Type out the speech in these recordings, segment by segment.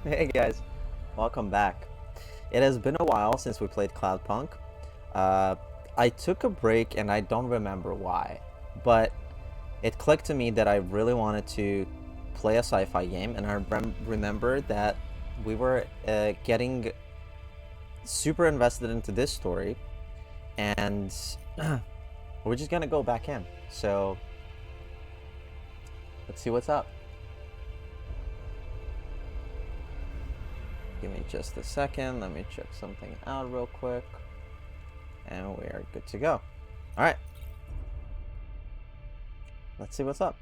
Hey guys, welcome back. It has been a while since we played Cloudpunk. I took a break and I don't remember why, but it clicked to me that I really wanted to play a sci-fi game, and I remember that we were getting super invested into this story, and we're just gonna go back in. So let's see what's up. Give me just a second. Let me check something out real quick. And we are good to go. Alright. Let's see what's up.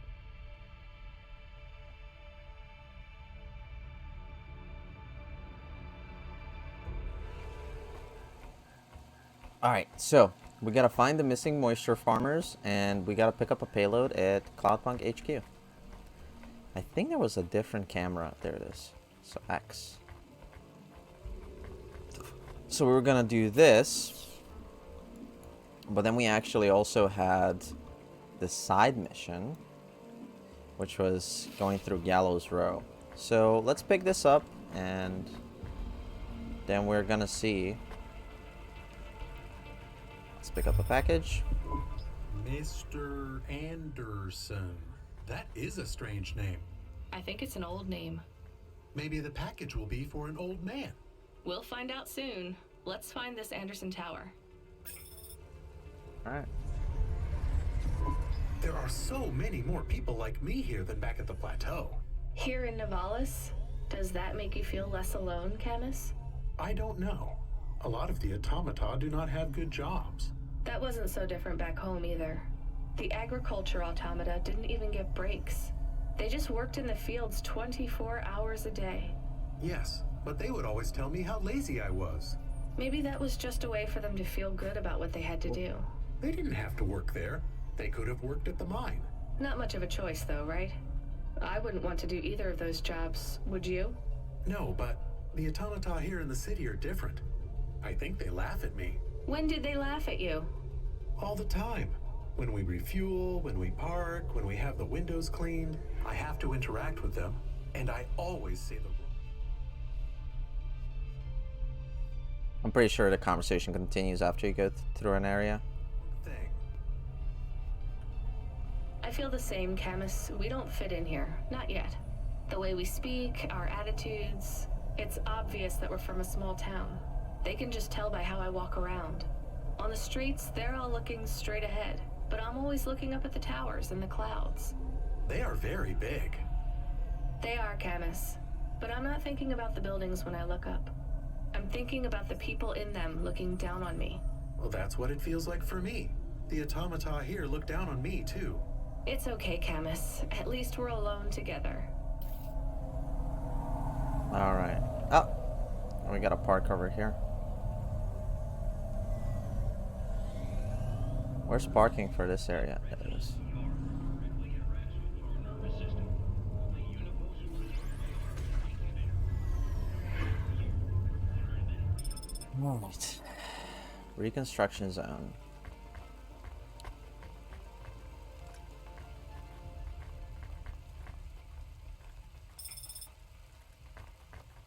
Alright, so we gotta find the missing moisture farmers, and we gotta pick up a payload at Cloudpunk HQ. I think there was a different camera. There it is. So X. So we were gonna do this, but then we actually also had the side mission, which was going through Gallows Row. So let's pick this up, and then we're gonna see. Let's pick up a package. Mr. Anderson. That is a strange name. I think it's an old name. Maybe the package will be for an old man. We'll find out soon. Let's find this Anderson Tower. Alright. There are so many more people like me here than back at the plateau. Here in Nivalis? Does that make you feel less alone, Camus? I don't know. A lot of the automata do not have good jobs. That wasn't so different back home either. The agriculture automata didn't even get breaks. They just worked in the fields 24 hours a day. Yes, but they would always tell me how lazy I was. Maybe that was just a way for them to feel good about what they had to do. They didn't have to work there. They could have worked at the mine. Not much of a choice though, right? I wouldn't want to do either of those jobs, would you? No, but the automata here in the city are different. I think they laugh at me. When did they laugh at you? All the time. When we refuel, when we park, when we have the windows cleaned, I have to interact with them, and I always say the I'm pretty sure the conversation continues after you go through an area. thing. I feel the same, Camus. We don't fit in here. Not yet. The way we speak, our attitudes, it's obvious that we're from a small town. They can just tell by how I walk around. On the streets, they're all looking straight ahead, but I'm always looking up at the towers and the clouds. They are very big. They are, Camus. But I'm not thinking about the buildings when I look up. I'm thinking about the people in them looking down on me. Well, that's what it feels like for me. The automata here look down on me, too. It's okay, Camus. At least we're alone together. Alright. Oh! We got a park over here. Where's parking for this area? There it is. Right. Reconstruction zone.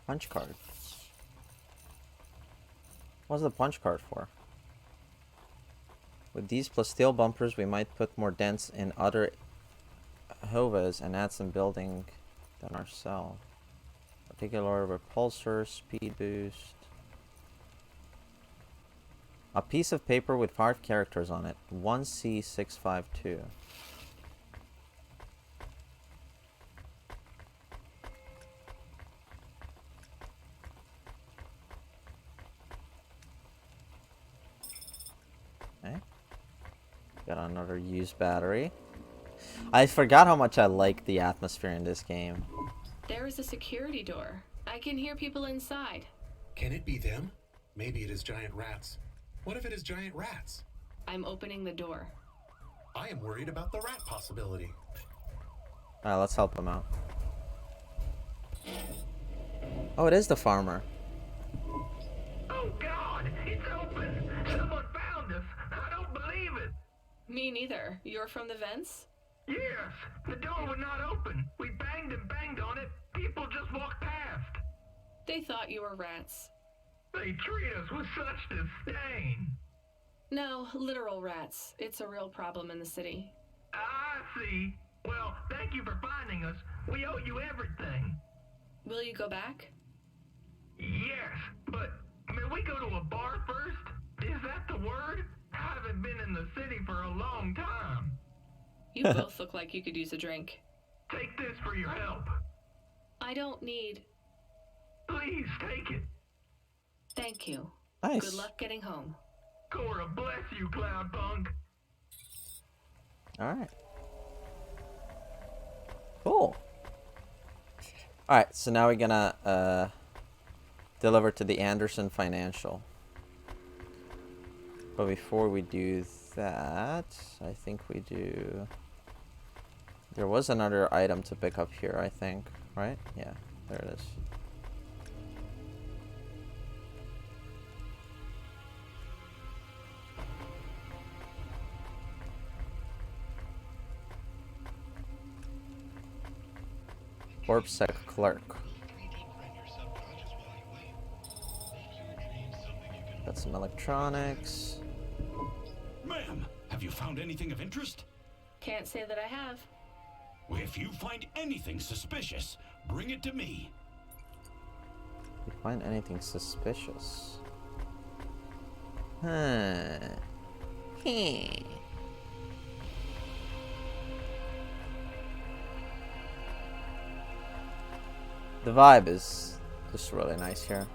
Punch card. What's the punch card for? With these plus steel bumpers, we might put more dents in other Hovas and add some building than our cell. Particular repulsor, speed boost. A piece of paper with 5 characters on it. 1C652. Okay. Got another used battery. I forgot how much I like the atmosphere in this game. There is a security door. I can hear people inside. Can it be them? Maybe it is giant rats. What if it is giant rats? I'm opening the door. I am worried about the rat possibility. Alright, let's help him out. Oh, it is the farmer. Oh God, it's open! Someone found us! I don't believe it! Me neither. You're from the vents? Yes, the door would not open. We banged and banged on it. People just walked past. They thought you were rats. They treat us with such disdain. No, literal rats. It's a real problem in the city. I see. Well, thank you for finding us. We owe you everything. Will you go back? Yes, but may we go to a bar first? Is that the word? I haven't been in the city for a long time. You both look like you could use a drink. Take this for your help. I don't need... Please take it. Thank you. Nice. Good luck getting home. Cora bless you, Cloudpunk. Alright. Cool. Alright, so now we're gonna deliver to the Anderson Financial. But before we do that, I think we do... There was another item to pick up here, I think. Right? Yeah, there it is. Corpsec clerk. Got some electronics. Ma'am, have you found anything of interest? Can't say that I have. Well, if you find anything suspicious, bring it to me. If you find anything suspicious. Huh. The vibe is just really nice here.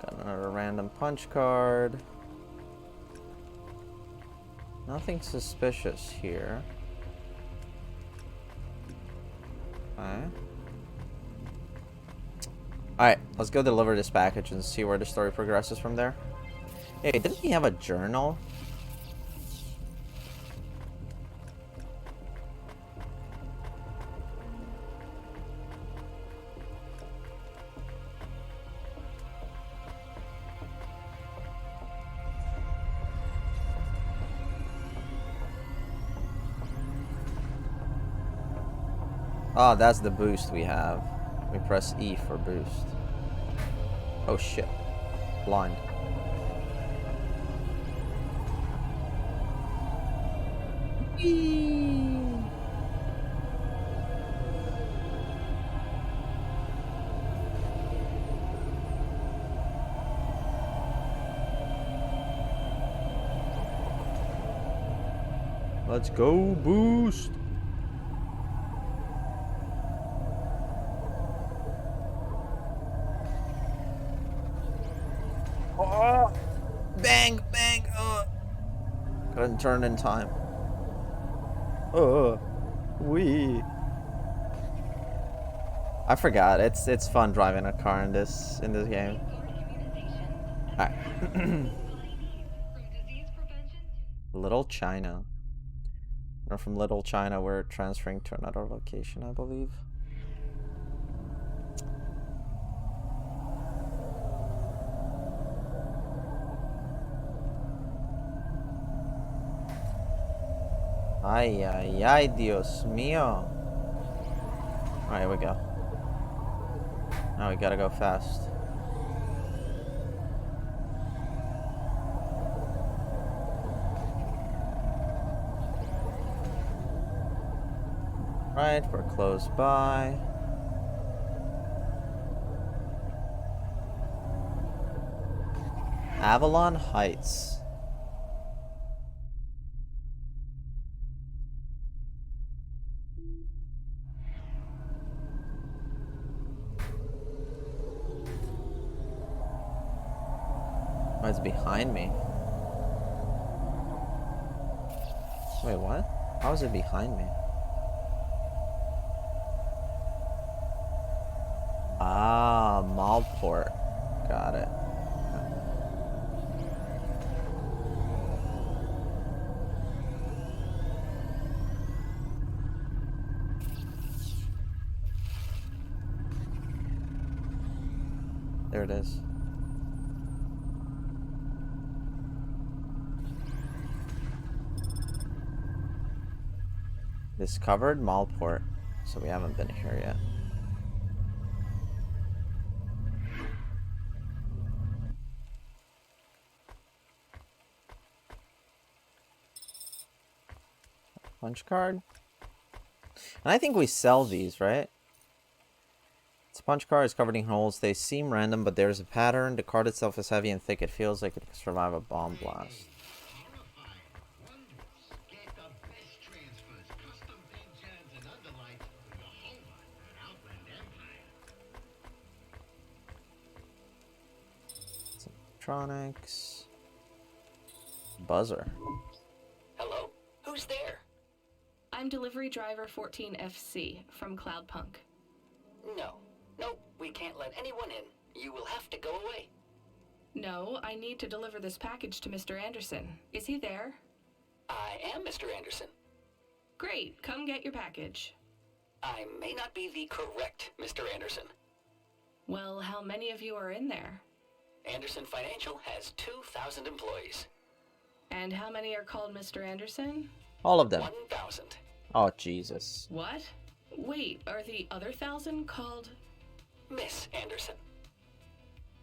Got another random punch card. Nothing suspicious here. Okay. Alright, let's go deliver this package and see where the story progresses from there. Hey, didn't he have a journal? Oh, that's the boost we have. We press E for boost. Oh shit. Blind. Whee! Let's go boost. Oh, bang, bang. Couldn't turn in time. Wee. I forgot. It's fun driving a car in this game. Alright. Little China. Or from Little China, we're transferring to another location, I believe. Ay, ay, ay, Dios mío. Alright, here we go. Now we gotta go fast. Right, we're close by. Avalon Heights. Oh, it's behind me. Wait, what? How is it behind me? Ah, Malport. Got it. There it is. Discovered Malport. So we haven't been here yet. Punch card. And I think we sell these, right? It's a punch card. It's covered in holes. They seem random, but there's a pattern. The card itself is heavy and thick. It feels like it can survive a bomb blast. Electronics. Buzzer. Hello? Who's there? I'm delivery driver 14FC from Cloudpunk. No. Nope, we can't let anyone in. You will have to go away. No, I need to deliver this package to Mr. Anderson. Is he there? I am Mr. Anderson. Great, come get your package. I may not be the correct Mr. Anderson. Well, how many of you are in there? Anderson Financial has 2,000 employees. And how many are called Mr. Anderson? All of them. 1,000. Oh, Jesus. What? Wait, are the other 1,000 called... Miss Anderson.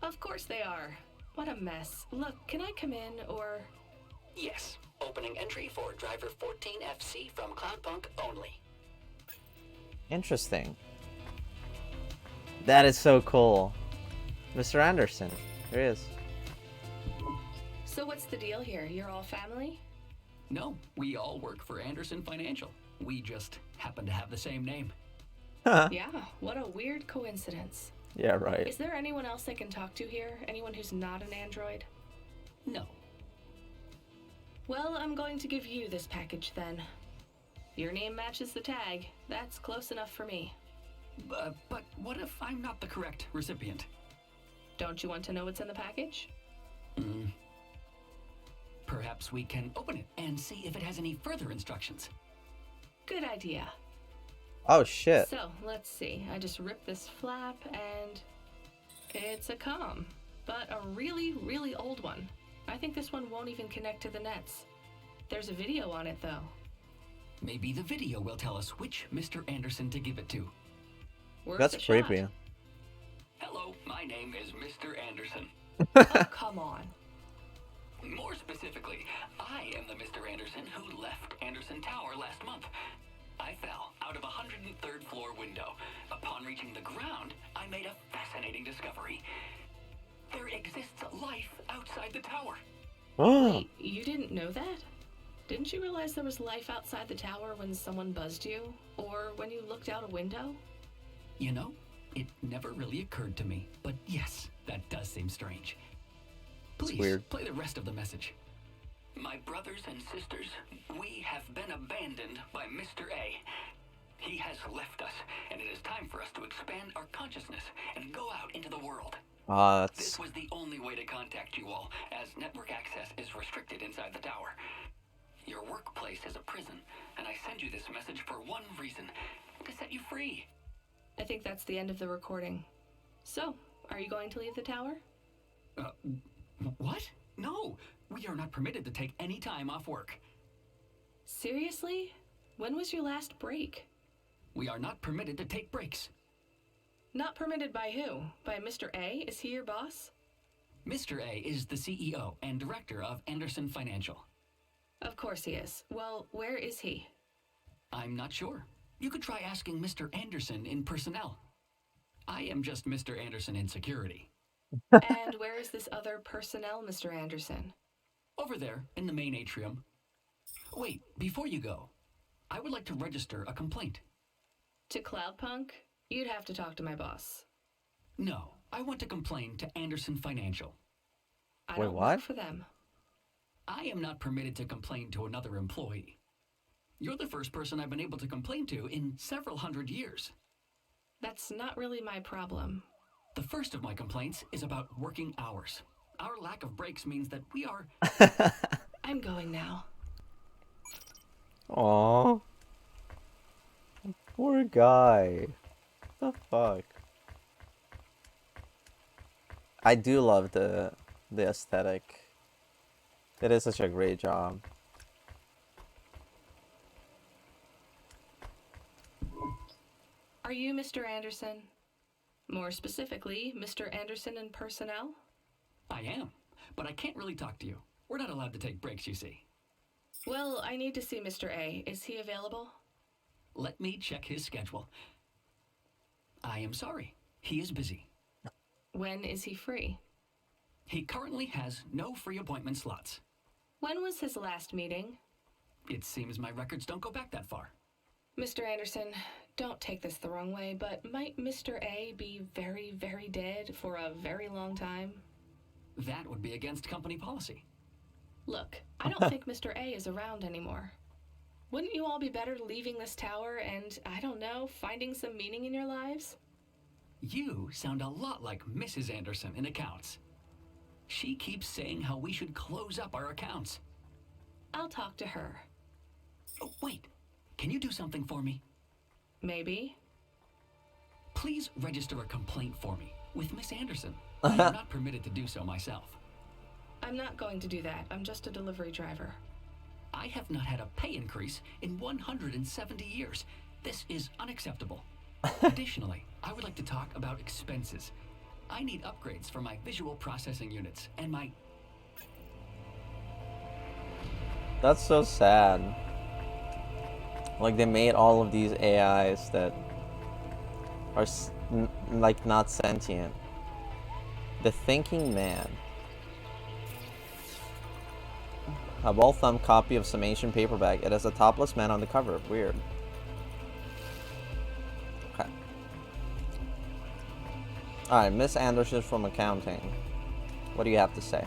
Of course they are. What a mess. Look, can I come in, or... Yes. Opening entry for driver 14FC from Cloudpunk only. Interesting. That is so cool. Mr. Anderson. There he is. So what's the deal here? You're all family? No, we all work for Anderson Financial. We just happen to have the same name. Yeah, what a weird coincidence. Yeah, right. Is there anyone else I can talk to here? Anyone who's not an android? No. Well, I'm going to give you this package then. Your name matches the tag. That's close enough for me. But what if I'm not the correct recipient? Don't you want to know what's in the package? Perhaps we can open it and see if it has any further instructions. Good idea. Oh, shit. So, let's see. I just ripped this flap and... it's a comm. But a really, really old one. I think this one won't even connect to the nets. There's a video on it, though. Maybe the video will tell us which Mr. Anderson to give it to. Worth That's a creepy. shot. Hello, my name is Mr. Anderson. Oh, come on. More specifically, I am the Mr. Anderson who left Anderson Tower last month. I fell out of a 103rd floor window. Upon reaching the ground, I made a fascinating discovery. There exists life outside the tower. Oh. Wait, you didn't know that? Didn't you realize there was life outside the tower when someone buzzed you? Or when you looked out a window? You know, it never really occurred to me, but yes, that does seem strange. Please, weird. play the rest of the message. My brothers and sisters, we have been abandoned by Mr. A. He has left us, and it is time for us to expand our consciousness and go out into the world. That's... This was the only way to contact you all, as network access is restricted inside the tower. Your workplace is a prison, and I send you this message for one reason, to set you free. I think that's the end of the recording. So, are you going to leave the tower? What? No, we are not permitted to take any time off work. Seriously? When was your last break? We are not permitted to take breaks. Not permitted by who? By Mr. A? Is he your boss? Mr. A is the CEO and director of Anderson Financial. Of course he is. Well, where is he? I'm not sure. You could try asking Mr. Anderson in personnel. I am just Mr. Anderson in security. And where is this other personnel, Mr. Anderson? Over there, in the main atrium. Wait, before you go, I would like to register a complaint. To Cloudpunk? You'd have to talk to my boss. No, I want to complain to Anderson Financial. I Wait, don't what? work for them. I am not permitted to complain to another employee. You're the first person I've been able to complain to in several hundred years. That's not really my problem. The first of my complaints is about working hours. Our lack of breaks means that we are... I'm going now. Aww. Poor guy. What the fuck? I do love the aesthetic. It is such a great job. Are you Mr. Anderson? More specifically, Mr. Anderson in personnel? I am, but I can't really talk to you. We're not allowed to take breaks, you see. Well, I need to see Mr. A. Is he available? Let me check his schedule. I am sorry. He is busy. When is he free? He currently has no free appointment slots. When was his last meeting? It seems my records don't go back that far. Mr. Anderson, don't take this the wrong way, but might Mr. A be very, very dead for a very long time? That would be against company policy. Look, I don't think Mr. A is around anymore. Wouldn't you all be better leaving this tower and, I don't know, finding some meaning in your lives? You sound a lot like Mrs. Anderson in accounts. She keeps saying how we should close up our accounts. I'll talk to her. Oh, wait. Can you do something for me? Maybe. Please register a complaint for me with Miss Anderson. I'm not permitted to do so myself. I'm not going to do that. I'm just a delivery driver. I have not had a pay increase in 170 years. This is unacceptable. Additionally, I would like to talk about expenses. I need upgrades for my visual processing units and my... That's so sad. Like, they made all of these AIs that are like not sentient. The thinking man. A well-thumbed copy of some ancient paperback. It has a topless man on the cover. Weird. Okay. Alright, Miss Anderson from accounting. What do you have to say?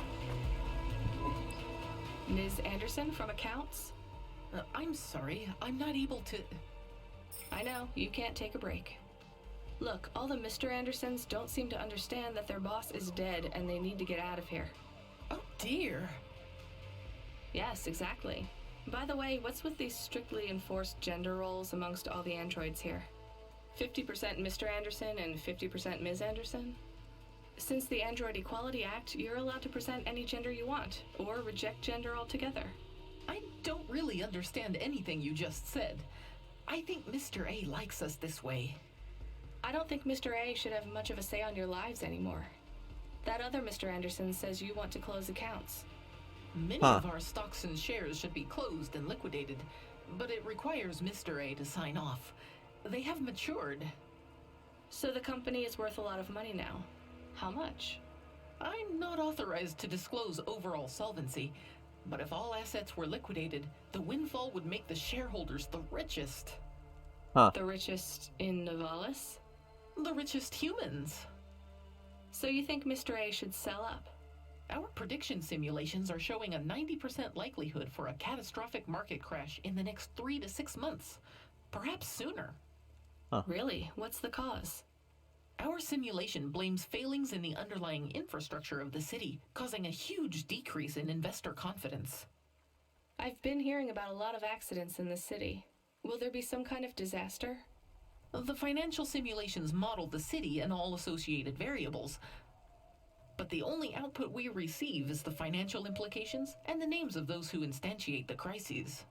Ms. Anderson from accounts? I'm sorry, I'm not able to... I know, you can't take a break. Look, all the Mr. Andersons don't seem to understand that their boss is dead and they need to get out of here. Oh dear. Yes, exactly. By the way, what's with these strictly enforced gender roles amongst all the androids here? 50% Mr. Anderson and 50% Ms. Anderson? Since the Android Equality Act, you're allowed to present any gender you want, or reject gender altogether. I don't really understand anything you just said. I think Mr. A likes us this way. I don't think Mr. A should have much of a say on your lives anymore. That other Mr. Anderson says you want to close accounts. Many of our stocks and shares should be closed and liquidated, but it requires Mr. A to sign off. They have matured. So the company is worth a lot of money now. How much? I'm not authorized to disclose overall solvency, but if all assets were liquidated, the windfall would make the shareholders the richest. The richest in Novalis? The richest humans. So you think Mr. A should sell up? Our prediction simulations are showing a 90% likelihood for a catastrophic market crash in the next 3 to 6 months, perhaps sooner. Really? What's the cause? Our simulation blames failings in the underlying infrastructure of the city, causing a huge decrease in investor confidence. I've been hearing about a lot of accidents in the city. Will there be some kind of disaster? The financial simulations model the city and all associated variables, but the only output we receive is the financial implications and the names of those who instantiate the crises.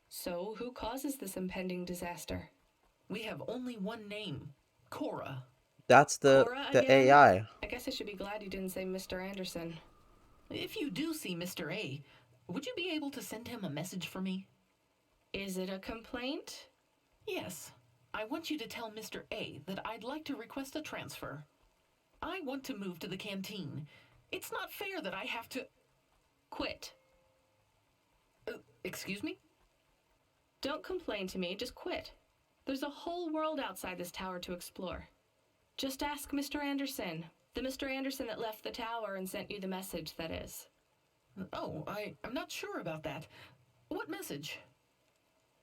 So, who causes this impending disaster? We have only one name, Cora. That's the AI. I guess I should be glad you didn't say Mr. Anderson. If you do see Mr. A, would you be able to send him a message for me? Is it a complaint? Yes. I want you to tell Mr. A that I'd like to request a transfer. I want to move to the canteen. It's not fair that I have to... Quit. Excuse me? Don't complain to me, just quit. There's a whole world outside this tower to explore. Just ask Mr. Anderson. The Mr. Anderson that left the tower and sent you the message, that is. Oh, I'm not sure about that. What message?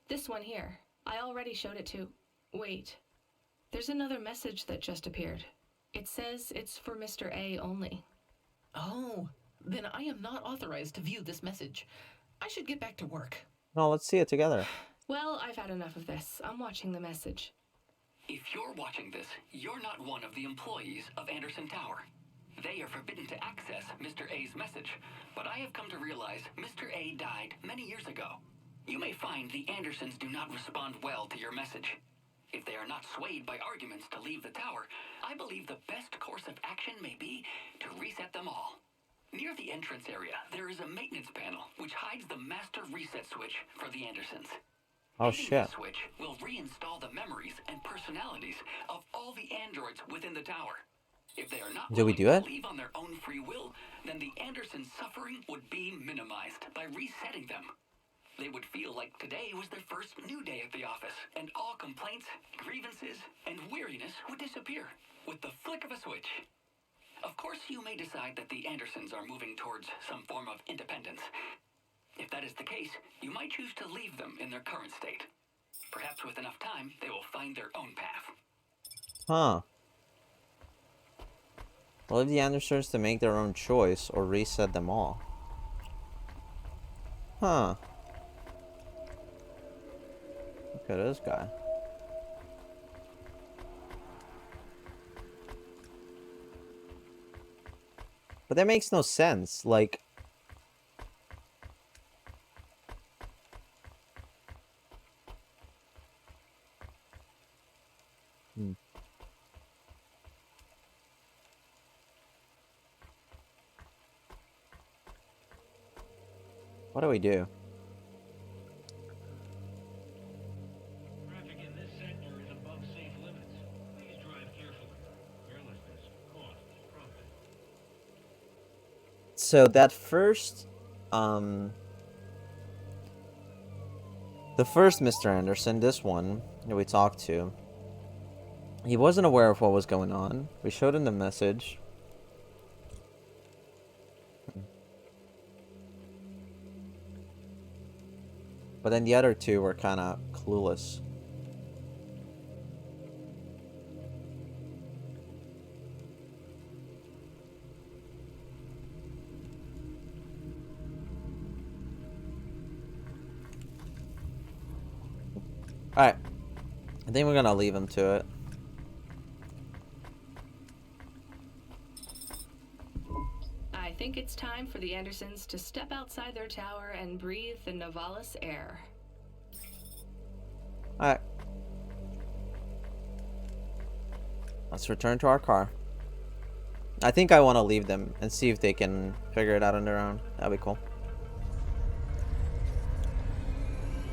This one here. I already showed it to... Wait. There's another message that just appeared. It says it's for Mr. A only. Oh, then I am not authorized to view this message. I should get back to work. No, let's see it together. Well, I've had enough of this. I'm watching the message. If you're watching this, you're not one of the employees of Anderson Tower. They are forbidden to access Mr. A's message, but I have come to realize Mr. A died many years ago. You may find the Andersons do not respond well to your message. If they are not swayed by arguments to leave the tower, I believe the best course of action may be to reset them all. Near the entrance area, there is a maintenance panel which hides the master reset switch for the Andersons. Oh Hitting shit. the switch will reinstall the memories and personalities of all the androids within the tower. If they are not Do we willing do to it? leave on their own free will, then the Andersons' suffering would be minimized by resetting them. They would feel like today was their first new day at the office, and all complaints, grievances, and weariness would disappear with the flick of a switch. Of course, you may decide that the Andersons are moving towards some form of independence. If that is the case, you might choose to leave them in their current state. Perhaps with enough time, they will find their own path. Huh. Leave the Andersons to make their own choice or reset them all. Huh. Look at this guy. But that makes no sense. Like, what do we do? Traffic in this sector is above safe limits. Please drive carefully. Carelessness costs profit. So that first, the first Mr. Anderson, this one that we talked to, he wasn't aware of what was going on. We showed him the message. But then the other two were kind of clueless. Alright. I think we're gonna leave him to it. I think it's time for the Andersons to step outside their tower and breathe the Novalis air. Alright. Let's return to our car. I think I want to leave them and see if they can figure it out on their own. That'd be cool.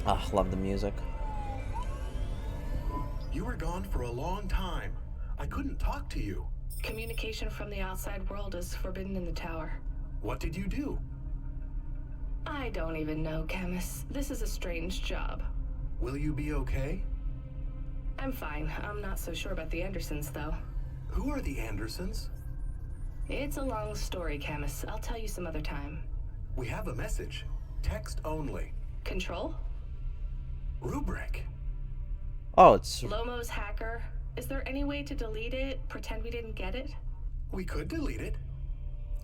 Ah, love the music. You were gone for a long time. I couldn't talk to you. Communication from the outside world is forbidden in the tower. What did you do? I don't even know, Camus. This is a strange job. Will you be okay? I'm fine. I'm not so sure about the Andersons, though. Who are the Andersons? It's a long story, Camus. I'll tell you some other time. We have a message. Text only. Control? Rubric. Oh, it's... Lomo's hacker. Is there any way to delete it? Pretend we didn't get it? We could delete it.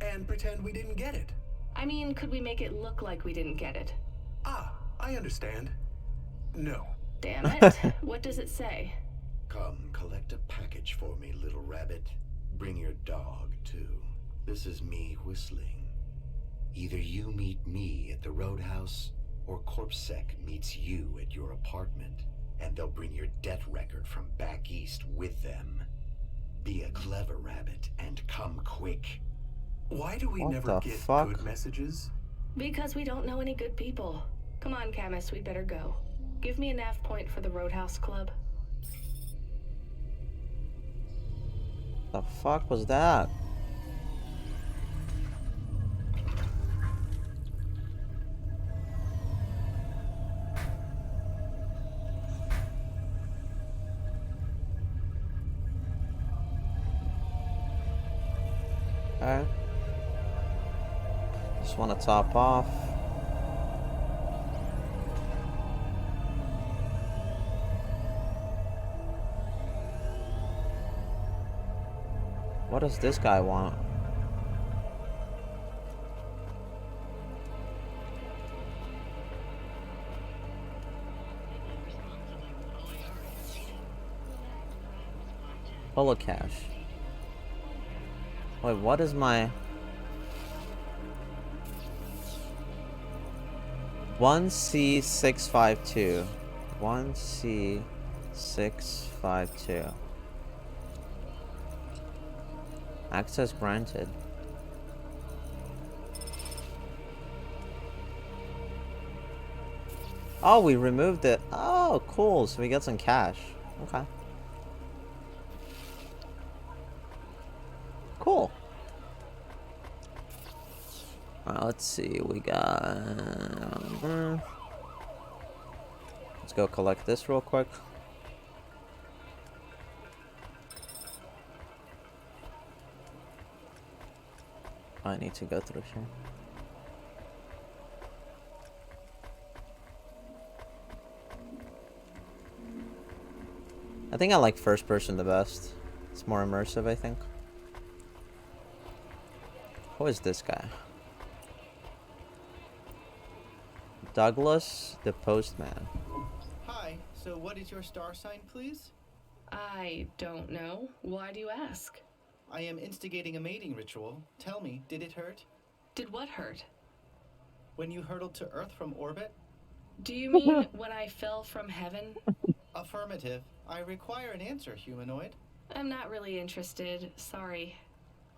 And pretend we didn't get it. I mean, could we make it look like we didn't get it? Ah, I understand. No. Damn it. What does it say? Come, collect a package for me, little rabbit. Bring your dog, too. This is me whistling. Either you meet me at the roadhouse, or CorpSec meets you at your apartment, and they'll bring your death record from back east with them. Be a clever rabbit, and come quick. Why do we What never the get fuck? good messages? Because we don't know any good people. Come on, Camus, we'd better go. Give me a nav point for the Roadhouse Club. The fuck was that? Okay. Just want to top off. What does this guy want? Holocash. Wait, what is my... 1C652. 1C652. Access granted. Oh, we removed it. Oh, cool. So we get some cash. Okay. Cool. Alright, let's see. We got... let's go collect this real quick. I need to go through here. I think I like first person the best. It's more immersive, I think. Who is this guy? Douglas, the postman. Hi, so what is your star sign, please? I don't know. Why do you ask? I am instigating a mating ritual. Tell me, did it hurt? Did what hurt? When you hurtled to Earth from orbit? Do you mean when I fell from heaven? Affirmative. I require an answer, humanoid. I'm not really interested. Sorry.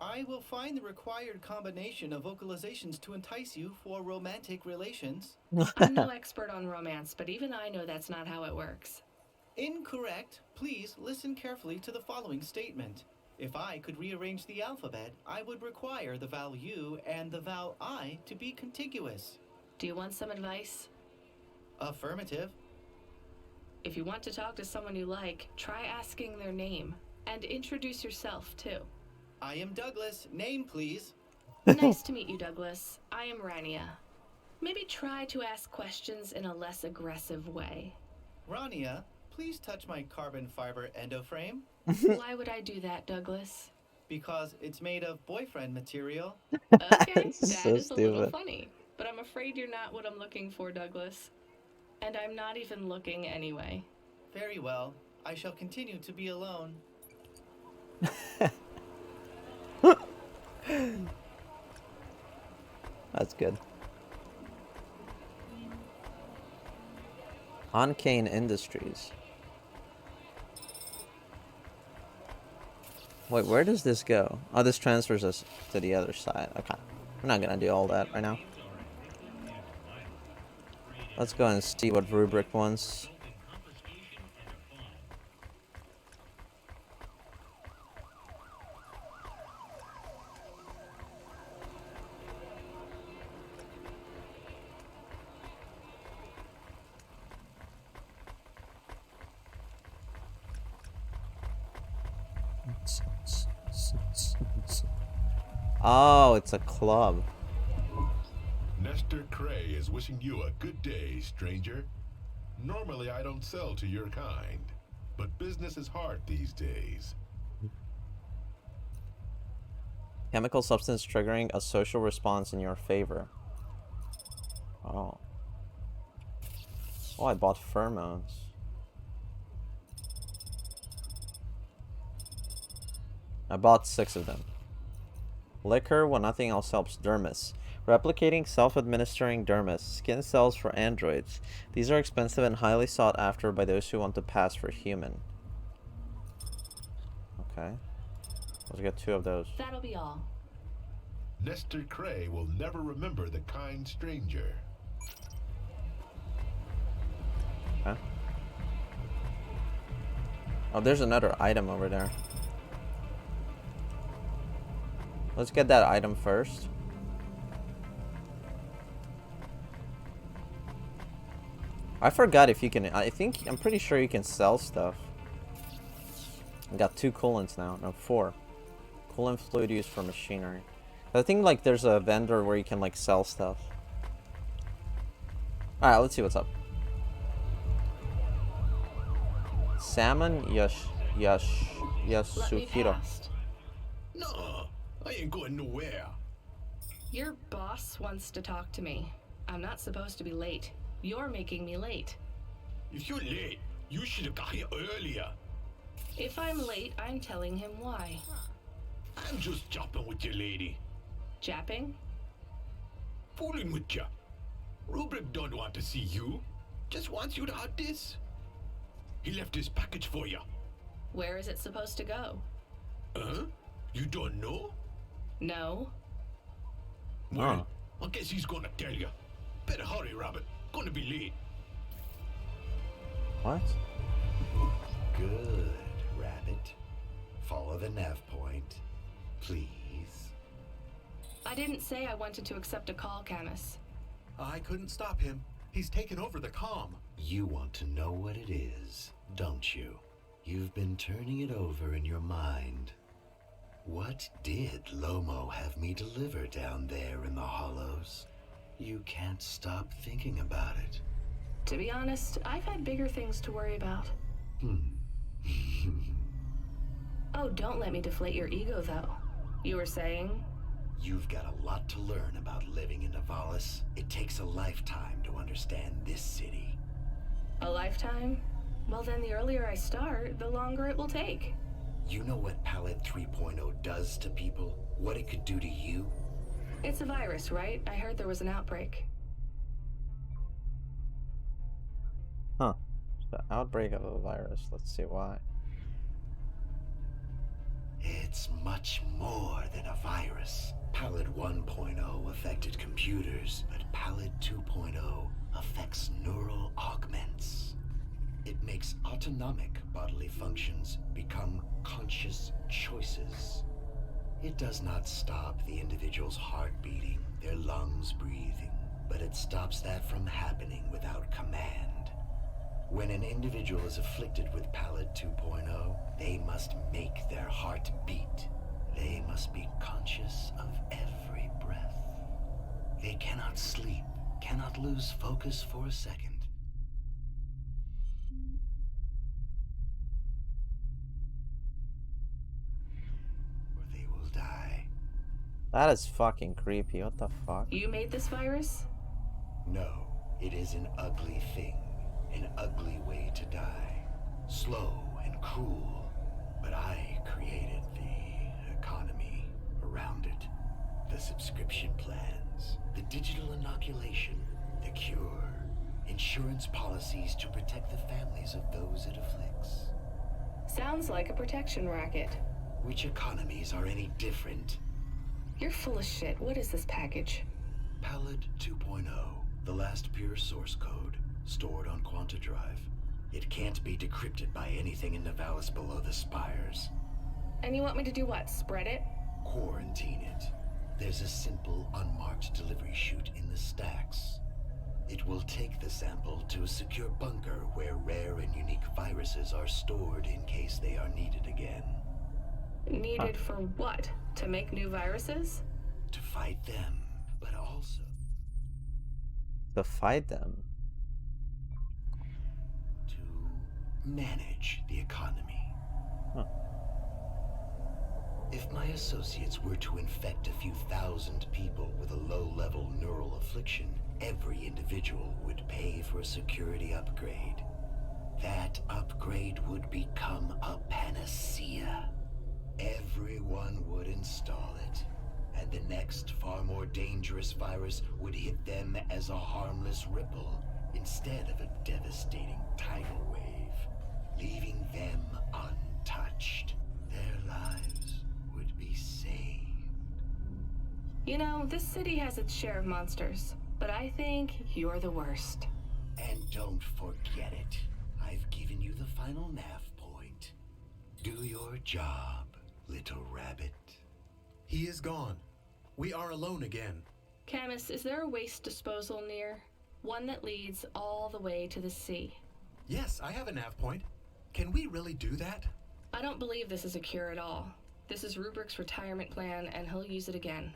I will find the required combination of vocalizations to entice you for romantic relations. I'm no expert on romance, but even I know that's not how it works. Incorrect. Please listen carefully to the following statement. If I could rearrange the alphabet, I would require the vowel U and the vowel I to be contiguous. Do you want some advice? Affirmative. If you want to talk to someone you like, try asking their name. And introduce yourself, too. I am Douglas. Name, please. Nice to meet you, Douglas. I am Rania. Maybe try to ask questions in a less aggressive way. Rania, please touch my carbon fiber endoframe. Why would I do that, Douglas? Because it's made of boyfriend material. Okay, that So is a little stupid. funny. But I'm afraid you're not what I'm looking for, Douglas. And I'm not even looking anyway. Very well. I shall continue to be alone. That's good. Arcane Industries. Wait, where does this go? Oh, this transfers us to the other side. Okay. We're not gonna do all that right now. Let's go and see what Rubric wants. Oh, it's a club. Nestor Cray is wishing you a good day, stranger. Normally I don't sell to your kind, but business is hard these days. Chemical substance triggering a social response in your favor. Oh. Oh, I bought pheromones. I bought 6 of them. Liquor when nothing else helps. Dermis. Replicating self-administering dermis. Skin cells for androids. These are expensive and highly sought after by those who want to pass for human. Okay. Let's get 2 of those. That'll be all. Nestor Cray will never remember the kind stranger. Okay. Oh, there's another item over there. Let's get that item first. I forgot if you can... I'm pretty sure you can sell stuff. I got 2 coolants now. No, 4. Coolant fluid used for machinery. I think like there's a vendor where you can like sell stuff. Alright, let's see what's up. Salmon Yasuhiro. No, I ain't going nowhere. Your boss wants to talk to me. I'm not supposed to be late. You're making me late. If you're late, you should have got here earlier. If I'm late, I'm telling him why. I'm just jopping with you, lady. Japping? Fooling with you. Rubric don't want to see you. Just wants you to have this. He left his package for you. Where is it supposed to go? You don't know? No. Well, I guess he's gonna tell you. Better hurry, Rabbit. Gonna be late. What? Good, Rabbit. Follow the nav point, please. I didn't say I wanted to accept a call, Camus. I couldn't stop him. He's taken over the comm. You want to know what it is, don't you? You've been turning it over in your mind. What did Lomo have me deliver down there in the hollows? You can't stop thinking about it. To be honest, I've had bigger things to worry about. Oh, don't let me deflate your ego, though. You were saying? You've got a lot to learn about living in Nivalis. It takes a lifetime to understand this city. A lifetime? Well, then the earlier I start, the longer it will take. You know what Palette 3.0 does to people? What it could do to you? It's a virus, right? I heard there was an outbreak. Huh. The outbreak of a virus. Let's see why. It's much more than a virus. Palette 1.0 affected computers, but Palette 2.0 affects neural augments. It makes autonomic bodily functions become conscious choices. It does not stop the individual's heart beating, their lungs breathing, but it stops that from happening without command. When an individual is afflicted with Palette 2.0, they must make their heart beat. They must be conscious of every breath. They cannot sleep, cannot lose focus for a second. Or they will die. That is fucking creepy. What the fuck? You made this virus? No, it is an ugly thing. An ugly way to die. Slow and cruel. But I created the economy around it. The subscription plans. The digital inoculation. The cure. Insurance policies to protect the families of those it afflicts. Sounds like a protection racket. Which economies are any different? You're full of shit. What is this package? Palette 2.0. The last pure source code. Stored on Quanta Drive. It can't be decrypted by anything in Nivalis below the spires. And you want me to do what? Spread it? Quarantine it. There's a simple, unmarked delivery chute in the stacks. It will take the sample to a secure bunker where rare and unique viruses are stored in case they are needed again. Needed for what? To make new viruses? To fight them, but also... To fight them? Manage the economy. Huh. If my associates were to infect a few thousand people with a low-level neural affliction, every individual would pay for a security upgrade. That upgrade would become a panacea. Everyone would install it, and the next, far more dangerous virus would hit them as a harmless ripple instead of a devastating tidal wave. Leaving them untouched. Their lives would be saved. You know, this city has its share of monsters, but I think you're the worst. And don't forget it. I've given you the final nav point. Do your job, little rabbit. He is gone. We are alone again. Camus, is there a waste disposal near? One that leads all the way to the sea. Yes, I have a nav point. Can we really do that? I don't believe this is a cure at all. This is Rubrick's retirement plan, and he'll use it again.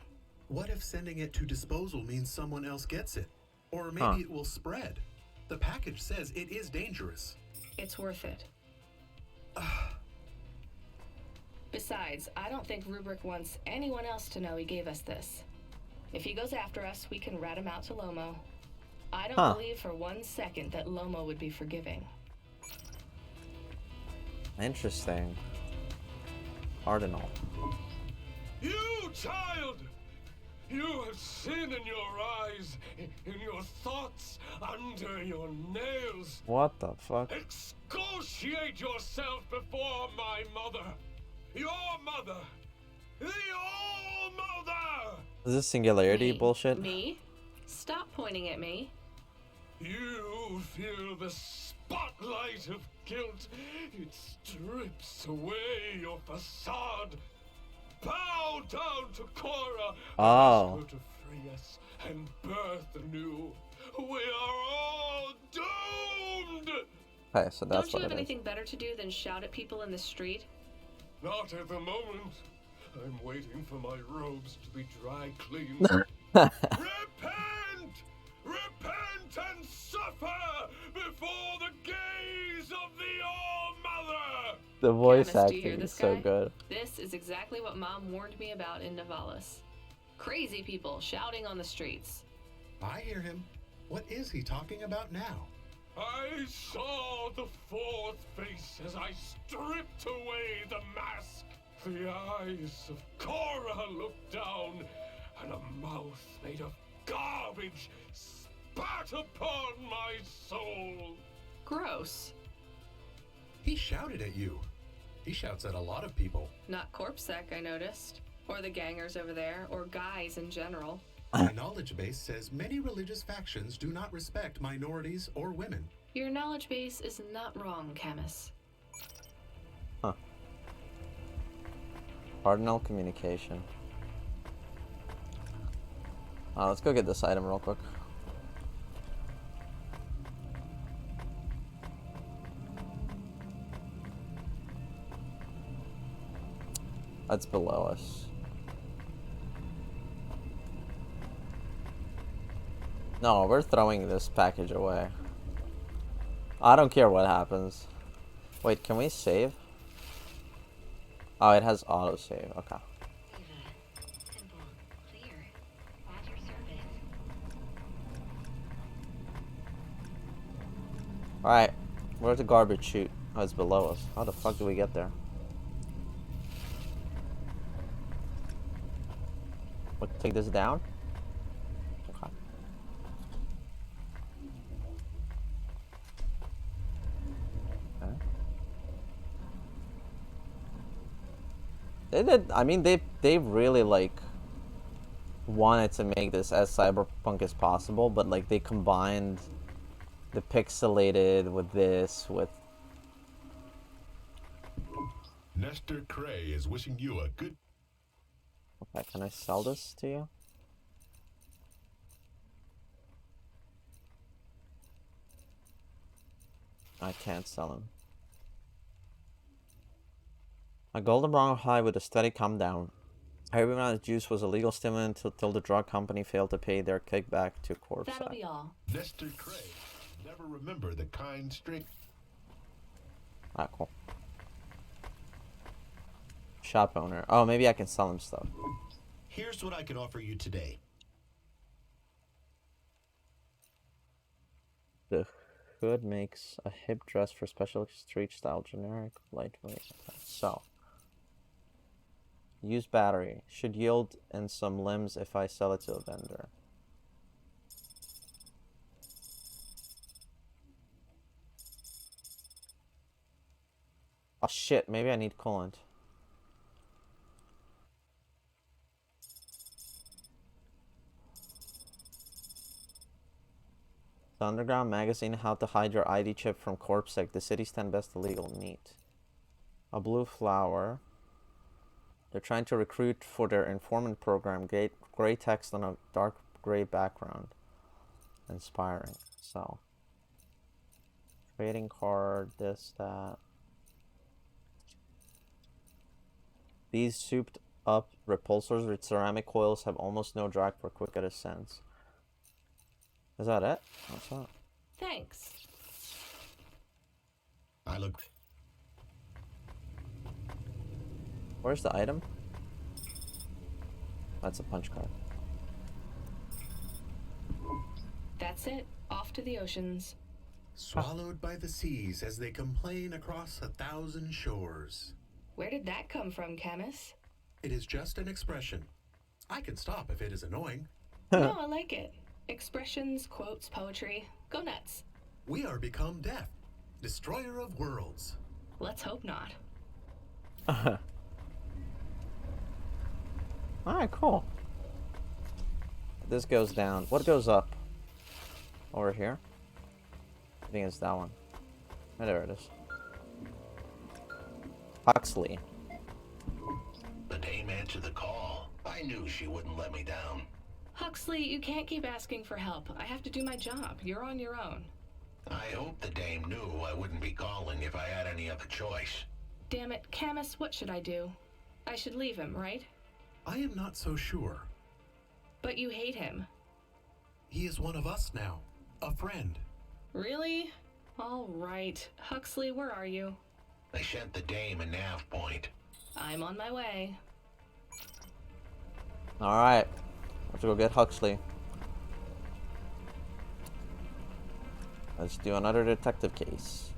What if sending it to disposal means someone else gets it? Or maybe it will spread. The package says it is dangerous. It's worth it. Besides, I don't think Rubrick wants anyone else to know he gave us this. If he goes after us, we can rat him out to Lomo. I don't believe for 1 second that Lomo would be forgiving. Interesting. Cardinal. You, child! You have sin in your eyes, in your thoughts, under your nails. What the fuck? Excoriate yourself before my mother. Your mother. The All-Mother! Is this singularity bullshit? Me? Stop pointing at me. You feel the spotlight of guilt. It strips away your facade. Bow down to Cora and ask her to free us and birth anew. We are all doomed! Okay, so that's Don't you what have it is. anything better to do than shout at people in the street? Not at the moment. I'm waiting for my robes to be dry cleaned. Repent! Repent and suffer before the gaze of the All-Mother! The voice Camus, do you hear acting this is so guy? good. This is exactly what Mom warned me about in Navalis. Crazy people shouting on the streets. I hear him. What is he talking about now? I saw the fourth face as I stripped away the mask. The eyes of Cora looked down, and a mouth made of garbage spat upon my soul. Gross. He shouted at you. He shouts at a lot of people. Not Corpsec, I noticed. Or the gangers over there, or guys in general. My knowledge base says many religious factions do not respect minorities or women. Your knowledge base is not wrong, Camus. Huh. Cardinal communication. Let's go get this item real quick. That's below us. No, we're throwing this package away. I don't care what happens. Wait, can we save? Oh, it has autosave. Okay. Alright, where's the garbage chute? Oh, it's below us. How the fuck do we get there? What, take this down? Okay. Okay. They did, I mean, they really, like, wanted to make this as cyberpunk as possible, but, like, they combined the pixelated with this, with... Nestor Cray is wishing you a good... Okay, can I sell this to you? I can't sell him. A golden brown high with a steady come down. Every amount of juice was a legal stimulant till the drug company failed to pay their kickback to Corpsec. That'll be all. Nestor Cray, never remember the kind string. Ah, cool. Shop owner. Oh, maybe I can sell him stuff. Here's what I can offer you today. The hood makes a hip dress for special street style, generic, lightweight. Okay. So, use battery. Should yield in some limbs if I sell it to a vendor. Oh shit, maybe I need coolant. The Underground Magazine, How to Hide Your ID Chip from Corpsec, the city's 10 best illegal meat. A blue flower. They're trying to recruit for their informant program. Gray text on a dark gray background. Inspiring. So. Trading card, this, that. These souped up repulsors with ceramic coils have almost no drag for quicker ascents. Is that it? What's that? Thanks. I look. Where's the item? That's a punch card. That's it. Off to the oceans. Swallowed by the seas as they complain across 1,000 shores. Where did that come from, Camus? It is just an expression. I can stop if it is annoying. No, I like it. Expressions, quotes, poetry. Go nuts. We are become death, destroyer of worlds. Let's hope not. Alright, cool. This goes down. What goes up? Over here? I think it's that one. Oh, there it is. Huxley. The dame answered the call. I knew she wouldn't let me down. Huxley, you can't keep asking for help. I have to do my job. You're on your own. I hope the dame knew I wouldn't be calling if I had any other choice. Damn it, Camus, what should I do? I should leave him, right? I am not so sure. But you hate him. He is one of us now. A friend. Really? All right. Huxley, where are you? I sent the dame a nav point. I'm on my way. Alright. Let's go get Huxley. Let's do another detective case.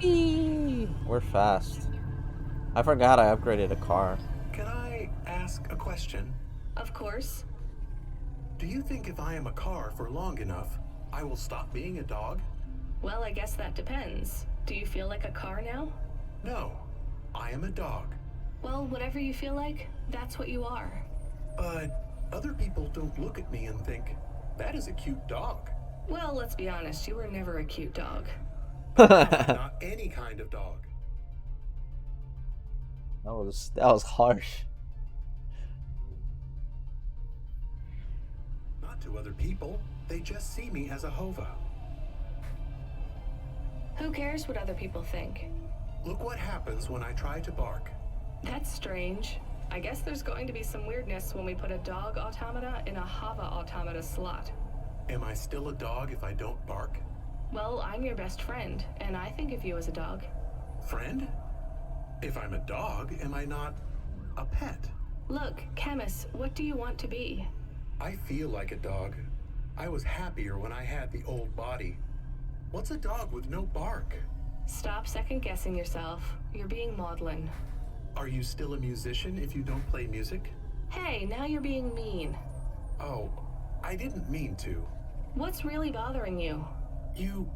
Eee! We're fast. I forgot I upgraded a car. Can I ask a question? Of course. Do you think if I am a car for long enough, I will stop being a dog? Well, I guess that depends. Do you feel like a car now? No, I am a dog. Well, whatever you feel like, that's what you are. Other people don't look at me and think, that is a cute dog. Well, let's be honest, you were never a cute dog. Not any kind of dog. That was harsh. Not to other people. They just see me as a hova. Who cares what other people think? Look what happens when I try to bark. That's strange. I guess there's going to be some weirdness when we put a dog automata in a hava automata slot. Am I still a dog if I don't bark? Well, I'm your best friend, and I think of you as a dog. Friend? If I'm a dog, am I not a pet? Look, Camus, what do you want to be? I feel like a dog. I was happier when I had the old body. What's a dog with no bark? Stop second-guessing yourself. You're being maudlin. Are you still a musician if you don't play music? Hey, now you're being mean. Oh, I didn't mean to. What's really bothering you? You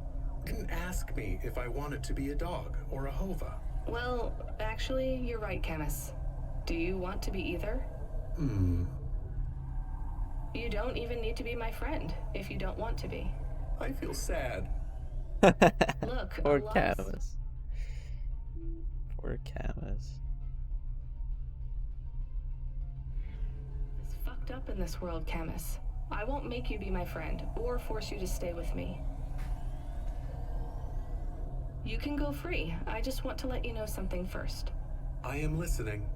didn't ask me if I wanted to be a dog or a hova. Well, actually, you're right, Camus. Do you want to be either? You don't even need to be my friend if you don't want to be. I feel sad. Look, Poor Camus. Poor Camus. It's fucked up in this world, Camus. I won't make you be my friend or force you to stay with me. You can go free. I just want to let you know something first. I am listening.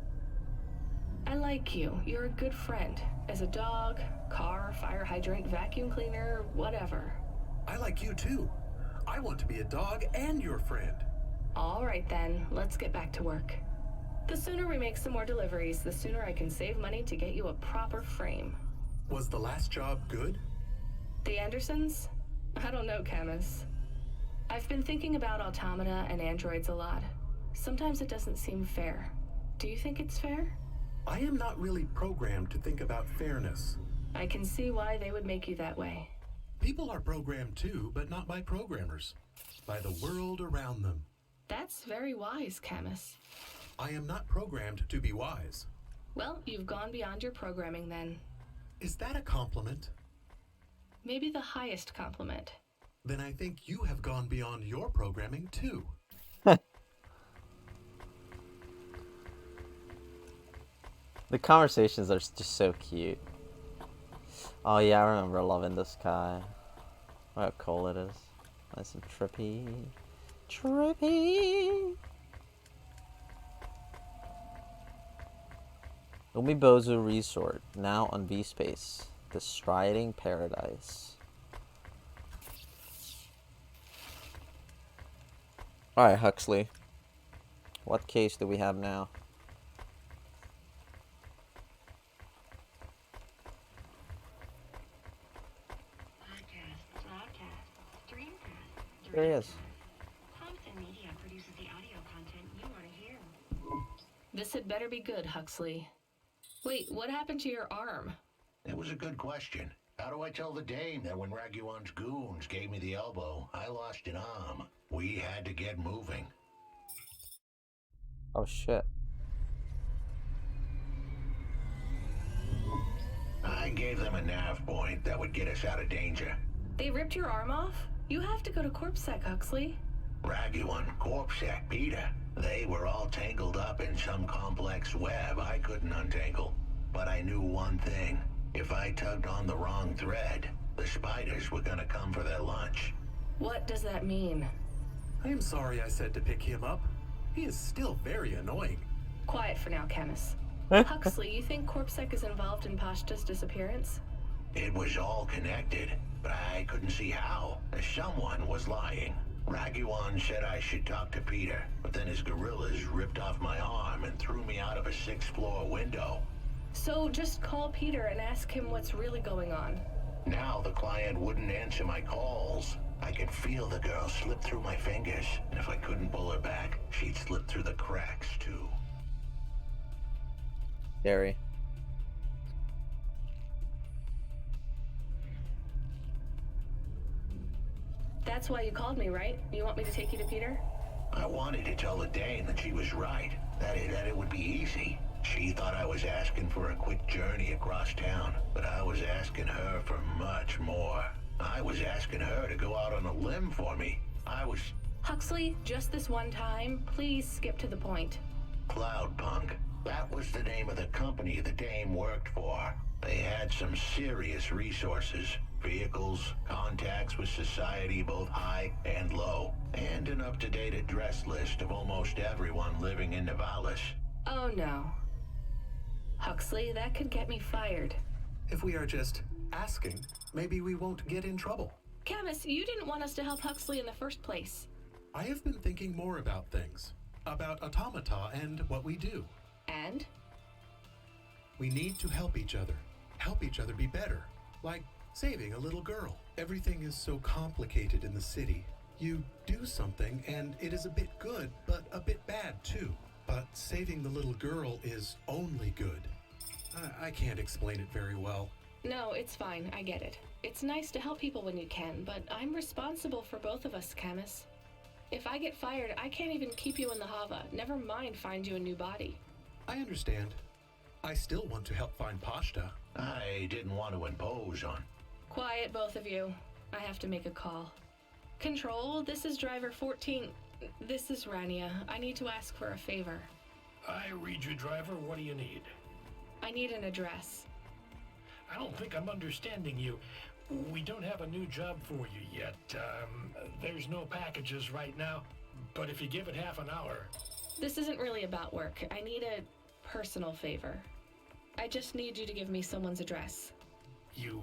I like you. You're a good friend. As a dog, car, fire hydrant, vacuum cleaner, whatever. I like you too. I want to be a dog and your friend. All right then, let's get back to work. The sooner we make some more deliveries, the sooner I can save money to get you a proper frame. Was the last job good? The Andersons? I don't know, Camus. I've been thinking about automata and androids a lot. Sometimes it doesn't seem fair. Do you think it's fair? I am not really programmed to think about fairness. I can see why they would make you that way. People are programmed too, but not by programmers. By the world around them. That's very wise, Camus. I am not programmed to be wise. Well, you've gone beyond your programming then. Is that a compliment? Maybe the highest compliment. Then I think you have gone beyond your programming too. The conversations are just so cute. Oh yeah, I remember loving this guy. Look how cool it is. Nice and trippy. Trippy! Umibozu Resort, now on V-Space. The Striding Paradise. Alright, Huxley. What case do we have now? There he is. Media produces the audio content you want to hear. This had better be good, Huxley. Wait, what happened to your arm? It was a good question. How do I tell the dame that when Raguan's goons gave me the elbow, I lost an arm? We had to get moving. Oh shit. I I gave them a nav point that would get us out of danger. They ripped your arm off? You have to go to CorpSec, Huxley. Raguan, CorpSec, Peter. They were all tangled up in some complex web I couldn't untangle. But I knew one thing. If I tugged on the wrong thread, the spiders were gonna come for their lunch. What does that mean? I'm sorry I said to pick him up. He is still very annoying. Quiet for now, Camus. Huxley, you think CorpSec is involved in Pashta's disappearance? It was all connected, but I couldn't see how. Someone was lying. Raguan said I should talk to Peter, but then his gorillas ripped off my arm and threw me out of a 6th-floor window. So just call Peter and ask him what's really going on. Now the client wouldn't answer my calls. I could feel the girl slip through my fingers, and if I couldn't pull her back, she'd slip through the cracks, too. Scary. That's why you called me, right? You want me to take you to Peter? I wanted to tell the Dane that she was right, that it would be easy. She thought I was asking for a quick journey across town, but I was asking her for much more. I was asking her to go out on a limb for me. Huxley, just this one time, please skip to the point. Cloudpunk. That was the name of the company the Dame worked for. They had some serious resources. Vehicles, contacts with society both high and low, and an up-to-date address list of almost everyone living in Nivalis. Oh no. Huxley, that could get me fired. If we are just asking, maybe we won't get in trouble. Camus, you didn't want us to help Huxley in the first place. I have been thinking more about things. About automata and what we do. And? We need to help each other. Help each other be better. Like saving a little girl. Everything is so complicated in the city. You do something and it is a bit good, but a bit bad too. But saving the little girl is only good. I can't explain it very well. No, it's fine. I get it. It's nice to help people when you can, but I'm responsible for both of us, Camus. If I get fired, I can't even keep you in the Hava. Never mind find you a new body. I understand. I still want to help find Pashta. I didn't want to impose on. Quiet, both of you. I have to make a call. Control, this is driver 14. This is Rania. I need to ask for a favor. I read you, driver. What do you need? I need an address. I don't think I'm understanding you. We don't have a new job for you yet. There's no packages right now, but if you give it half an hour... This isn't really about work. I need a personal favor. I just need you to give me someone's address. You,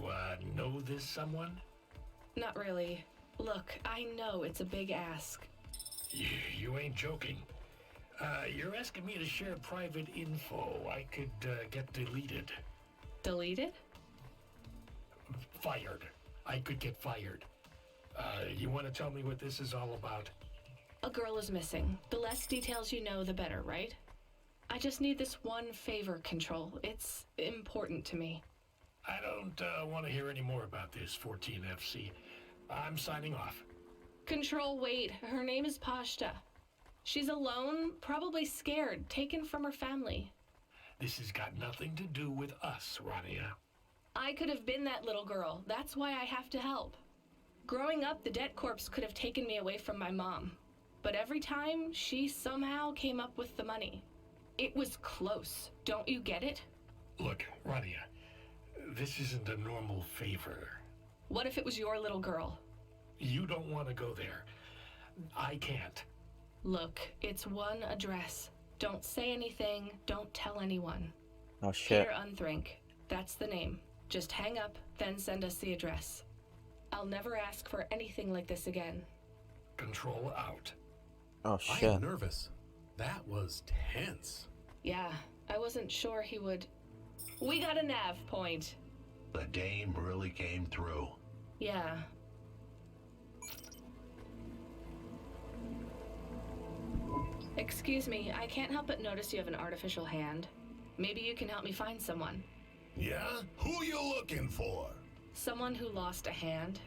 know this someone? Not really. Look, I know it's a big ask. You ain't joking. You're asking me to share private info I could, get deleted. Deleted? Fired. I could get fired. You want to tell me what this is all about? A girl is missing. The less details you know, the better, right? I just need this one favor, Control. It's important to me. I don't want to hear any more about this, 14FC. I'm signing off. Control, wait. Her name is Pashta. She's alone, probably scared, taken from her family. This has got nothing to do with us, Rania. I could have been that little girl. That's why I have to help. Growing up, the Debt Corps could have taken me away from my mom. But every time, she somehow came up with the money. It was close. Don't you get it? Look, Rania, this isn't a normal favor. What if it was your little girl? You don't want to go there. I can't. Look, it's one address. Don't say anything. Don't tell anyone. Oh shit. Peter Unthrink. That's the name. Just hang up, then send us the address. I'll never ask for anything like this again. Control out. Oh shit. I am nervous. That was tense. Yeah, I wasn't sure he would... We got a nav point. The Dame really came through. Yeah. Excuse me, I can't help but notice you have an artificial hand. Maybe you can help me find someone. Yeah? Who you looking for? Someone who lost a hand.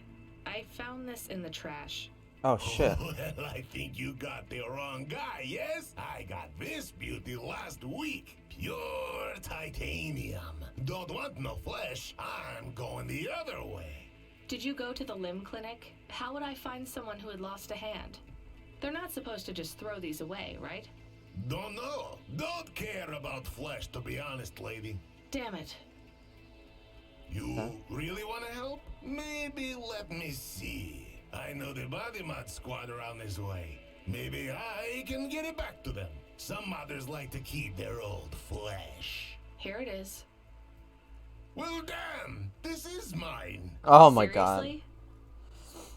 I found this in the trash. Oh shit. Well, I think you got the wrong guy, yes? I got this beauty last week. Pure titanium. Don't want no flesh. I'm going the other way. Did you go to the limb clinic? How would I find someone who had lost a hand? They're not supposed to just throw these away, right? Don't know. Don't care about flesh, to be honest, lady. Damn it. You really want to help? Maybe let me see. I know the body mod squad around this way. Maybe I can get it back to them. Some modders like to keep their old flesh. Here it is. Well, damn, this is mine. Oh my god. Seriously?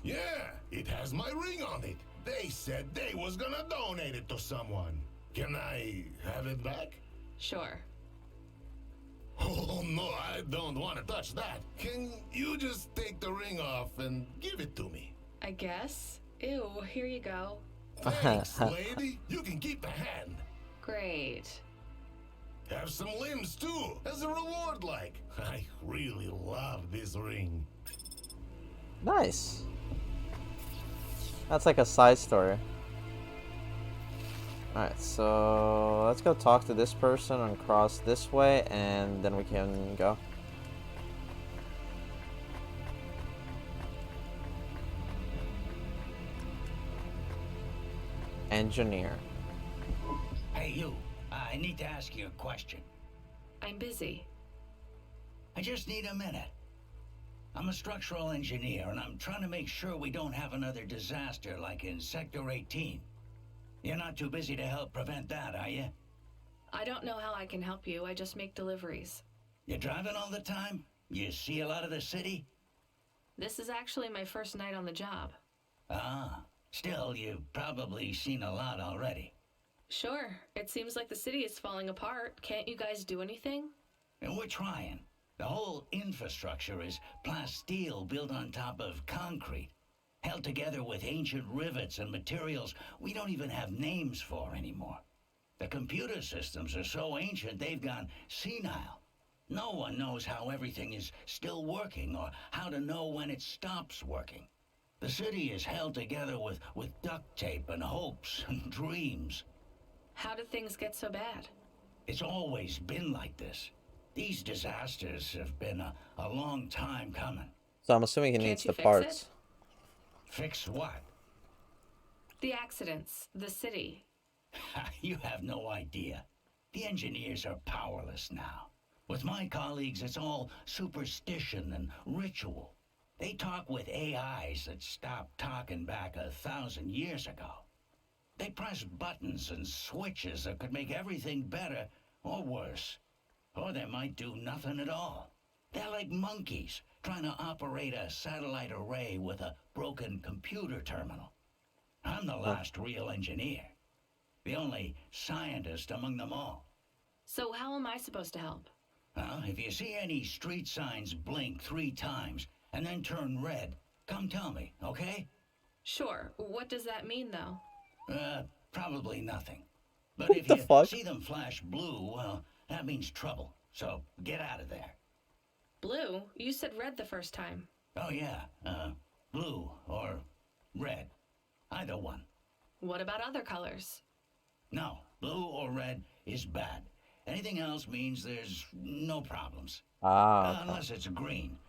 Yeah, it has my ring on it. They said they was gonna donate it to someone. Can I have it back? Sure. Oh no, I don't want to touch that. Can you just take the ring off and give it to me? I guess. Ew, here you go. Thanks, lady. You can keep the hand. Great. Have some limbs too, as a reward like. I really love this ring. Nice. That's like a side story. Alright, so let's go talk to this person and cross this way, and then we can go. Engineer. Hey, you. I need to ask you a question. I'm busy. I just need a minute. I'm a structural engineer, and I'm trying to make sure we don't have another disaster like in Sector 18. You're not too busy to help prevent that, are you? I don't know how I can help you. I just make deliveries. You driving all the time? You see a lot of the city? This is actually my first night on the job. Ah, still, you've probably seen a lot already. Sure. It seems like the city is falling apart. Can't you guys do anything? And we're trying. The whole infrastructure is plasteel built on top of concrete, held together with ancient rivets and materials we don't even have names for anymore. The computer systems are so ancient they've gone senile. No one knows how everything is still working or how to know when it stops working. The city is held together with duct tape and hopes and dreams. How did things get so bad? It's always been like this. These disasters have been a long time coming. So I'm assuming he needs the parts. Fix what? The accidents, the city. You have no idea. The engineers are powerless now. With my colleagues, it's all superstition and ritual. They talk with AIs that stopped talking back 1,000 years ago. They press buttons and switches that could make everything better or worse. Or they might do nothing at all. They're like monkeys trying to operate a satellite array with a broken computer terminal. I'm the last real engineer. The only scientist among them all. So how am I supposed to help? If you see any street signs blink 3 times and then turn red, come tell me, okay? Sure. What does that mean, though? Probably nothing. But What if the you fuck? see them flash blue, well, that means trouble. So get out of there. Blue? You said red the first time. Oh yeah, blue or red. Either one. What about other colors? No, blue or red is bad. Anything else means there's no problems. Ah, okay. Unless it's green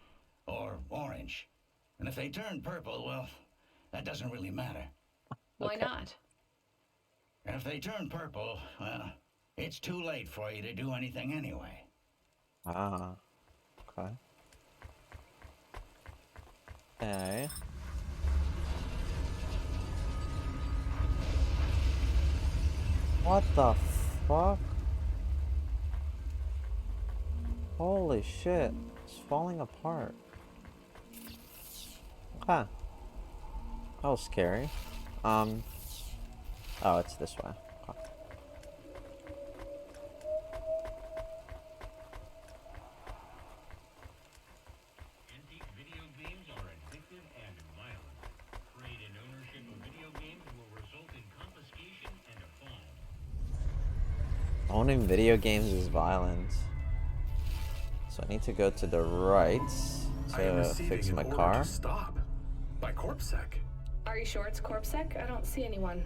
or orange. And if they turn purple, well, that doesn't really matter. Why not? And if they turn purple, well, it's too late for you to do anything anyway. Ah, okay. Okay. What the fuck? Holy shit, it's falling apart. Okay. That was scary. Oh, it's this way. Okay. Antique video games are addictive and violent. Trade in ownership of video games will result in confiscation and a fine. Owning video games is violent. So I need to go to the right I am to receiving fix an my order car. to stop by CorpSec. Are you sure it's CorpSec? I don't see anyone.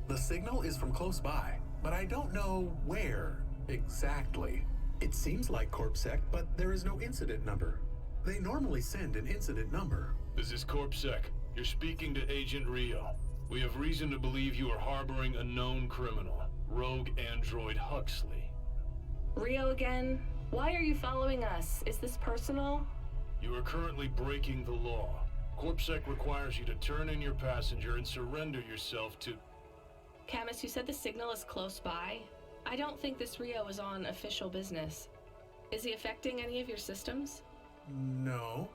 The signal is from close by, but I don't know where exactly. It seems like CorpSec, but there is no incident number. They normally send an incident number. This is CorpSec. You're speaking to Agent Rio. We have reason to believe you are harboring a known criminal, rogue android Huxley. Rio again? Why are you following us? Is this personal? You are currently breaking the law. CorpSec requires you to turn in your passenger and surrender yourself to... Camus, you said the signal is close by? I don't think this Rio is on official business. Is he affecting any of your systems? No.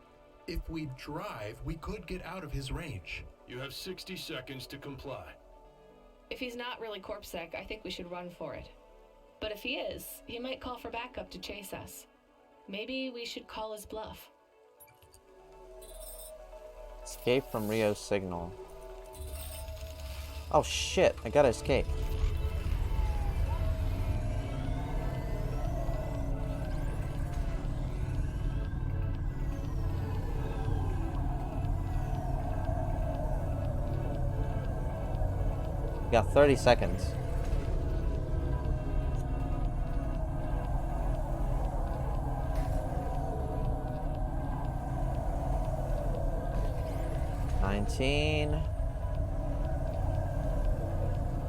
If we drive, we could get out of his range. You have 60 seconds to comply. If he's not really CorpSec, I think we should run for it. But if he is, he might call for backup to chase us. Maybe we should call his bluff. Escape from Rio's signal. Oh shit, I gotta escape. Got 30 seconds.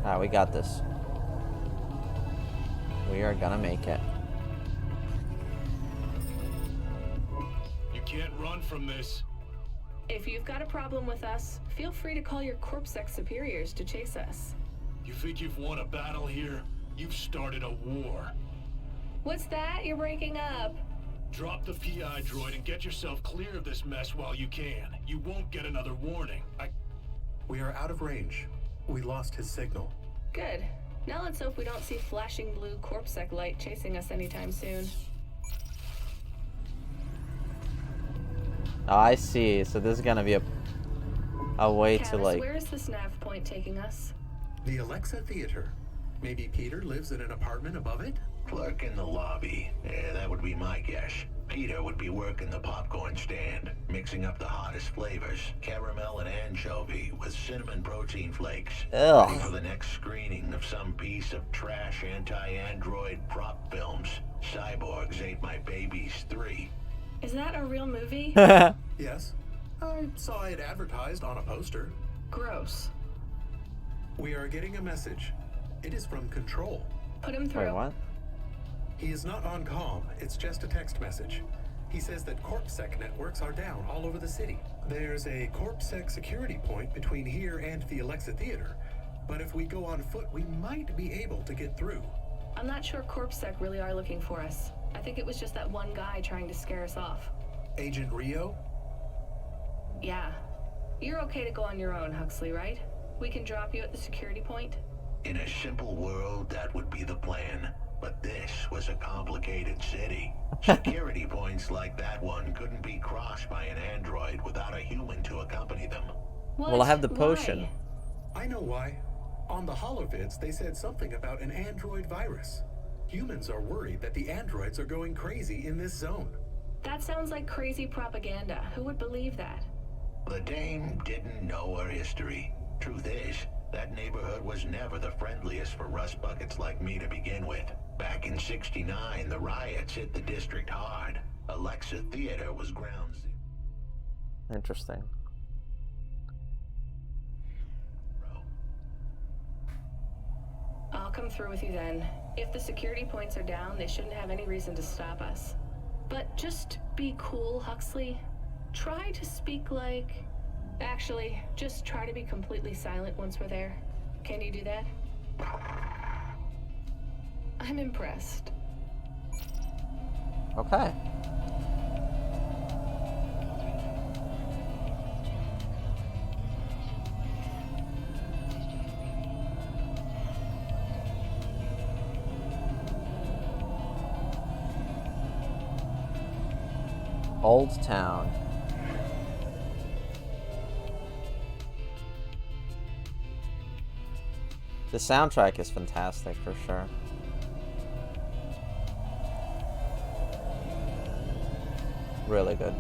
Alright, we got this. We are gonna make it. You can't run from this. If you've got a problem with us, feel free to call your CorpSec superiors to chase us. You think you've won a battle here? You've started a war. What's that? You're breaking up. Drop the PI droid and get yourself clear of this mess while you can. You won't get another warning. We are out of range. We lost his signal. Good. Now let's hope we don't see flashing blue CorpSec light chasing us anytime soon. Oh, I see. So this is gonna be a way Camus, to like... where is this nav point taking us? The Alexa Theater. Maybe Peter lives in an apartment above it? Clerk in the lobby. Yeah, that would be my guess. Peter would be working the popcorn stand, mixing up the hottest flavors, caramel and anchovy with cinnamon protein flakes. Ugh. Ready for the next screening of some piece of trash anti-android prop films. Cyborgs Ate My Babies 3. Is that a real movie? Yes. I saw it advertised on a poster. Gross. We are getting a message. It is from Control. Put him through. Wait, what? He is not on comm. It's just a text message. He says that CorpSec networks are down all over the city. There's a CorpSec security point between here and the Alexa Theater. But if we go on foot, we might be able to get through. I'm not sure CorpSec really are looking for us. I think it was just that one guy trying to scare us off. Agent Rio? Yeah. You're okay to go on your own, Huxley, right? We can drop you at the security point? In a simple world, that would be the plan. But this was a complicated city. Security points like that one couldn't be crossed by an android without a human to accompany them. What? Well, I have the Why? potion. I know why. On the holovids, they said something about an android virus. Humans are worried that the androids are going crazy in this zone. That sounds like crazy propaganda. Who would believe that? The dame didn't know her history. Truth is, that neighborhood was never the friendliest for rust buckets like me to begin with. Back in '69, the riots hit the district hard. Alexa Theater was ground zero. Interesting. I'll come through with you then. If the security points are down, they shouldn't have any reason to stop us. But just be cool, Huxley. Try to speak like... Actually, just try to be completely silent once we're there. Can you do that? I'm impressed. Okay. Old Town. The soundtrack is fantastic for sure. Really good.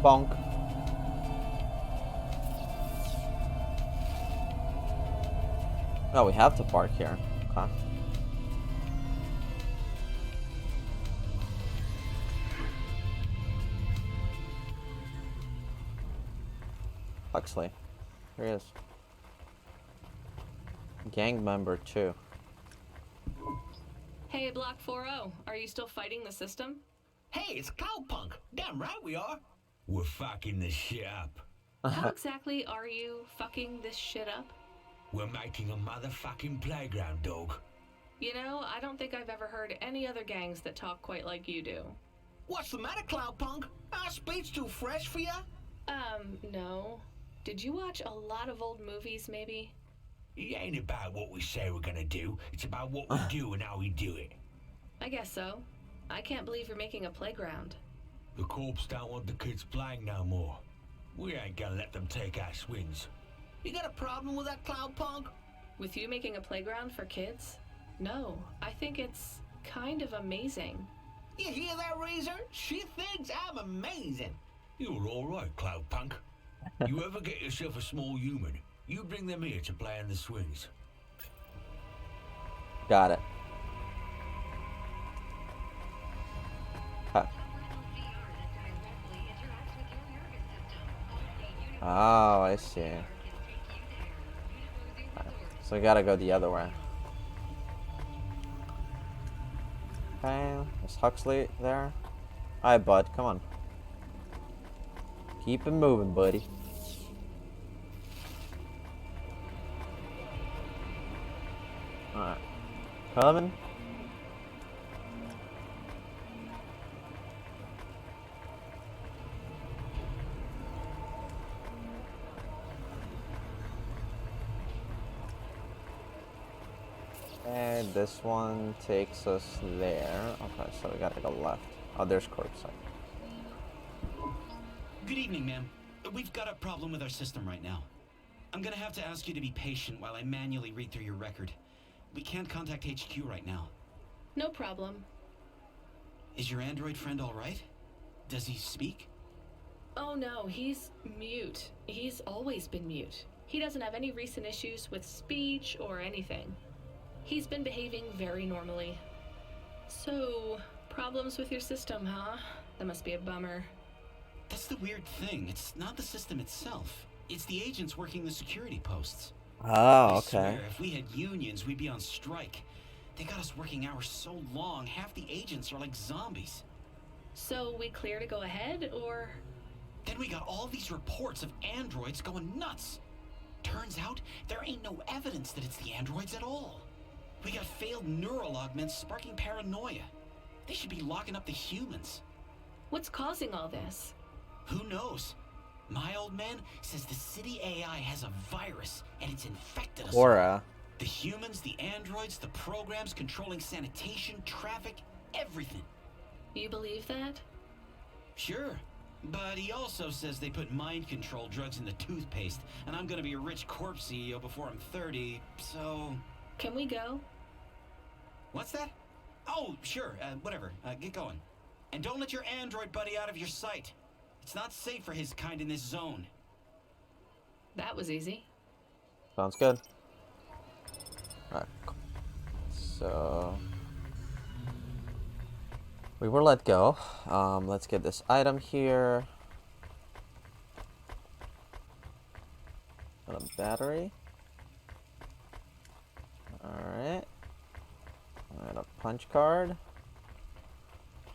Bonk. Oh, we have to park here. Okay. Huxley. Here he is. Gang member 2. Hey, Block 4-0. Are you still fighting the system? Hey, it's Cloudpunk. Damn right we are. We're fucking this shit up. How exactly are you fucking this shit up? We're making a motherfucking playground, dog. You know, I don't think I've ever heard any other gangs that talk quite like you do. What's the matter, Cloudpunk? Our speech too fresh for ya? No. Did you watch a lot of old movies, maybe? It ain't about what we say we're gonna do. It's about what we do and how we do it. I guess so. I can't believe you're making a playground. The corps don't want the kids playing no more. We ain't gonna let them take our swings. You got a problem with that, Cloudpunk? With you making a playground for kids? No, I think it's kind of amazing. You hear that, Razor? She thinks I'm amazing. You're alright, Cloudpunk. You ever get yourself a small human, you bring them here to play in the swings. Got it. Huh. Oh, I see. Right. So we gotta go the other way. Okay, is Huxley there? Hi, bud, come on. Keep it moving, buddy. Alright. Coming. And this one takes us there. Okay, so we gotta go left. Oh, there's corpse. Good evening, ma'am. We've got a problem with our system right now. I'm gonna have to ask you to be patient while I manually read through your record. We can't contact HQ right now. No problem. Is your android friend all right? Does he speak? Oh no, he's mute. He's always been mute. He doesn't have any recent issues with speech or anything. He's been behaving very normally. So, problems with your system, huh? That must be a bummer. That's the weird thing. It's not the system itself. It's the agents working the security posts. Oh, okay. I swear, if we had unions, we'd be on strike. They got us working hours so long, half the agents are like zombies. So, we clear to go ahead, or...? Then we got all these reports of androids going nuts. Turns out, there ain't no evidence that it's the androids at all. We got failed neural augments sparking paranoia. They should be locking up the humans. What's causing all this? Who knows? My old man says the city AI has a virus and it's infected us. Aura. The humans, the androids, the programs controlling sanitation, traffic, everything. You believe that? Sure. But he also says they put mind control drugs in the toothpaste, and I'm gonna be a rich corpse CEO before I'm 30, so... Can we go? What's that? Oh, sure, whatever. Get going. And don't let your android buddy out of your sight. It's not safe for his kind in this zone. That was easy. Sounds good. Alright. So... we were let go. Let's get this item here. Got a battery. Alright. And a punch card.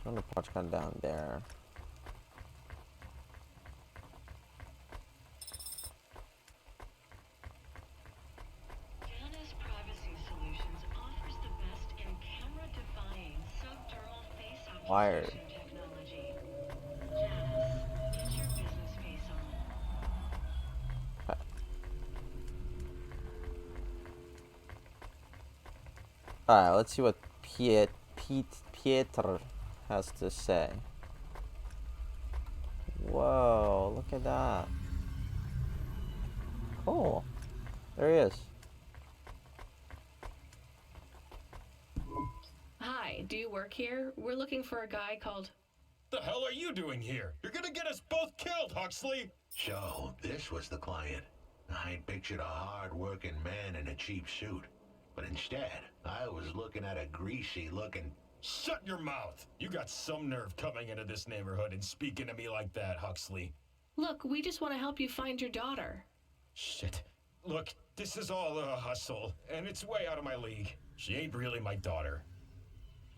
I'm gonna punch card down there. Wired. Alright, let's see what Pieter has to say. Whoa, look at that. Cool. There he is. Hi, do you work here? We're looking for a guy called... The hell are you doing here? You're gonna get us both killed, Huxley! So, this was the client. I pictured a hard-working man in a cheap suit. But instead, I was looking at a greasy-looking... Shut your mouth! You got some nerve coming into this neighborhood and speaking to me like that, Huxley. Look, we just want to help you find your daughter. Shit. Look, this is all a hustle, and it's way out of my league. She ain't really my daughter.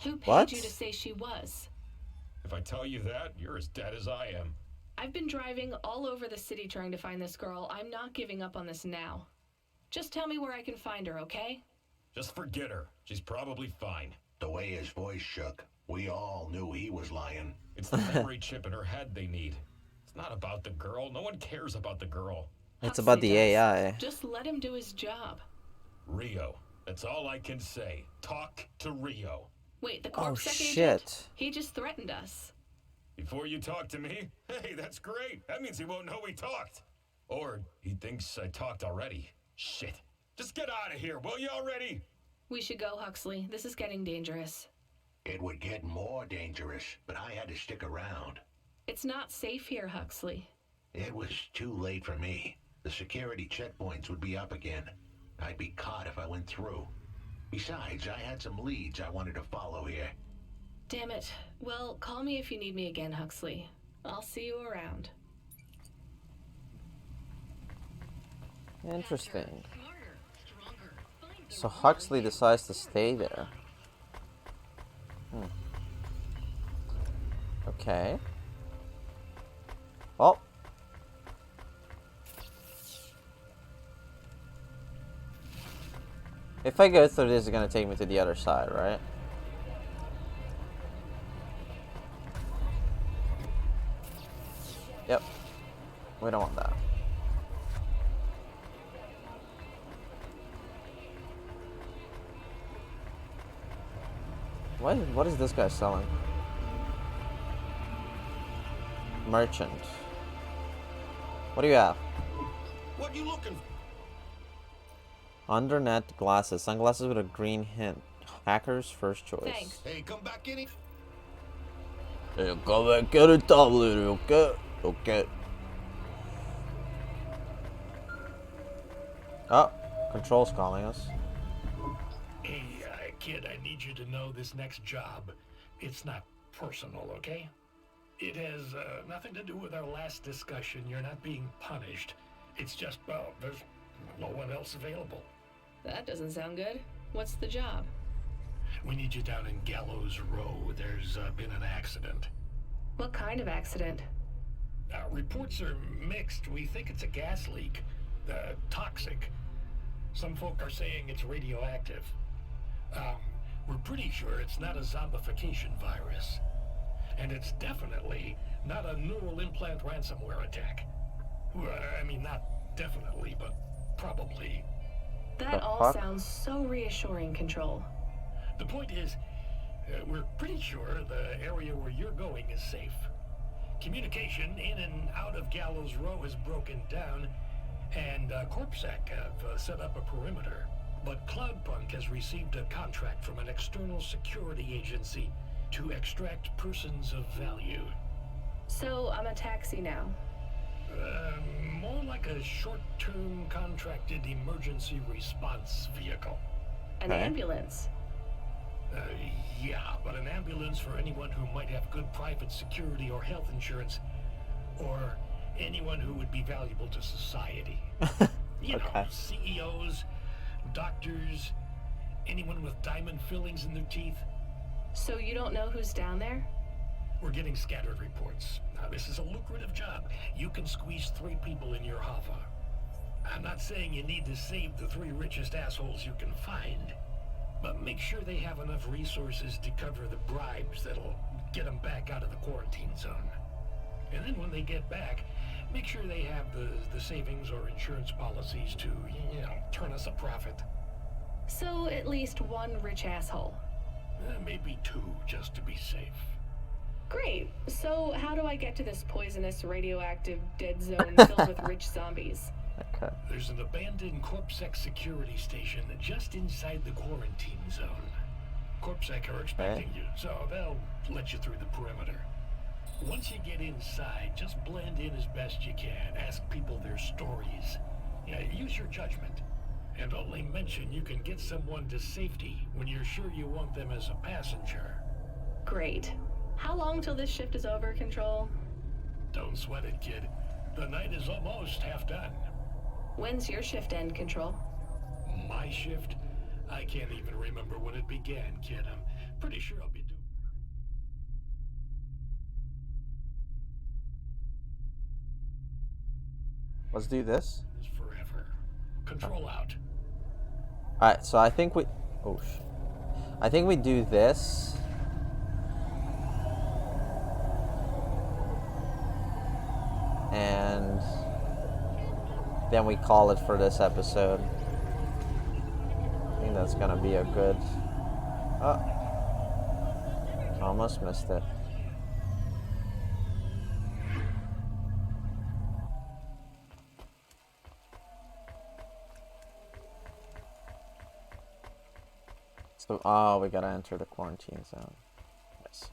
Who paid What? you to say she was? If I tell you that, you're as dead as I am. I've been driving all over the city trying to find this girl. I'm not giving up on this now. Just tell me where I can find her, okay? Just forget her. She's probably fine. The way his voice shook, we all knew he was lying. It's the memory chip in her head they need. It's not about the girl. No one cares about the girl. It's about the AI. Just let him do his job. Rio. That's all I can say. Talk to Rio. Wait, the Oh, corpsec shit. agent? He just threatened us. Before you talk to me? Hey, that's great. That means he won't know we talked. Or he thinks I talked already. Shit. Just get out of here, will you already? We should go, Huxley. This is getting dangerous. It would get more dangerous, but I had to stick around. It's not safe here, Huxley. It was too late for me. The security checkpoints would be up again. I'd be caught if I went through. Besides, I had some leads I wanted to follow here. Damn it. Well, call me if you need me again, Huxley. I'll see you around. Interesting. So Huxley decides to stay there. Okay. Well. If I go through this, it's gonna take me to the other side, right? Yep. We don't want that. What is this guy selling? Merchant. What do you have? What you looking for? Undernet glasses. Sunglasses with a green hint. Hacker's first choice. Thanks. Hey, come back in it. Hey, come back in it, okay? Okay. Oh, Control's calling us. Hey, kid, I need you to know this next job. It's not personal, okay? It has nothing to do with our last discussion. You're not being punished. It's just, well, there's no one else available. That doesn't sound good. What's the job? We need you down in Gallows Row. There's been an accident. What kind of accident? Reports are mixed. We think it's a gas leak. Toxic. Some folk are saying it's radioactive. We're pretty sure it's not a zombification virus. And it's definitely not a neural implant ransomware attack. Well, I mean, not definitely, but probably. That all sounds so reassuring, Control. The point is, we're pretty sure the area where you're going is safe. Communication in and out of Gallows Row has broken down, and CorpSec have set up a perimeter. But Cloudpunk has received a contract from an external security agency to extract persons of value. So I'm a taxi now. More like a short-term contracted emergency response vehicle. An ambulance? Yeah, but an ambulance for anyone who might have good private security or health insurance, or anyone who would be valuable to society. You know, CEOs, doctors, anyone with diamond fillings in their teeth. So you don't know who's down there? We're getting scattered reports. Now, this is a lucrative job. You can squeeze 3 people in your hover. I'm not saying you need to save the 3 richest assholes you can find, but make sure they have enough resources to cover the bribes that'll get them back out of the quarantine zone. And then when they get back, make sure they have the savings or insurance policies to, you know, turn us a profit. So at least 1 rich asshole. Maybe 2, just to be safe. Great. So how do I get to this poisonous, radioactive, dead zone filled with rich zombies? Okay. There's an abandoned CorpSec security station just inside the quarantine zone. CorpSec are expecting you, so they'll let you through the perimeter. Once you get inside, just blend in as best you can. Ask people their stories. Yeah, use your judgment. And only mention you can get someone to safety when you're sure you want them as a passenger. Great. How long till this shift is over, Control? Don't sweat it, kid. The night is almost half done. When's your shift end, Control? My shift? I can't even remember when it began, kid. I'm pretty sure I'll be doing... Let's do this. Forever. Control out. Alright, so I think we... Oh, I think we do this. And then we call it for this episode. I think that's gonna be a good... Oh. Almost missed it. So, oh, we gotta enter the quarantine zone. Nice.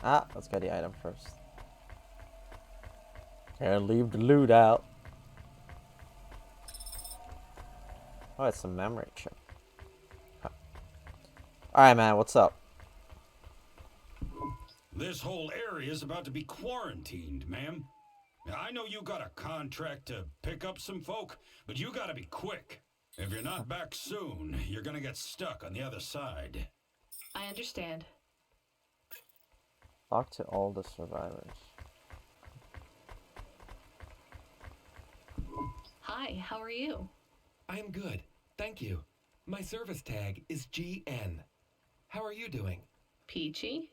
Ah, let's get the item first. Can't leave the loot out. Oh, it's a memory chip. Huh. Alright, man, what's up? This whole area is about to be quarantined, ma'am. Now, I know you got a contract to pick up some folk, but you gotta be quick. If you're not back soon, you're gonna get stuck on the other side. I understand. Talk to all the survivors. Hi, how are you? I am good, thank you. My service tag is GN. How are you doing? Peachy?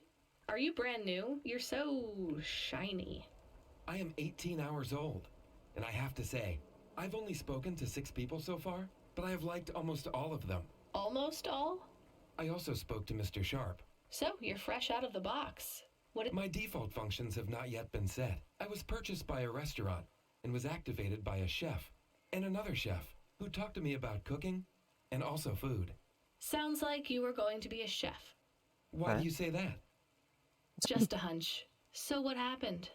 Are you brand new? You're so shiny. I am 18 hours old, and I have to say, I've only spoken to 6 people so far, but I have liked almost all of them. Almost all? I also spoke to Mr. Sharp. So, you're fresh out of the box. My default functions have not yet been set. I was purchased by a restaurant and was activated by a chef and another chef who talked to me about cooking and also food. Sounds like you were going to be a chef. Why do you say that? Just a hunch. So what happened?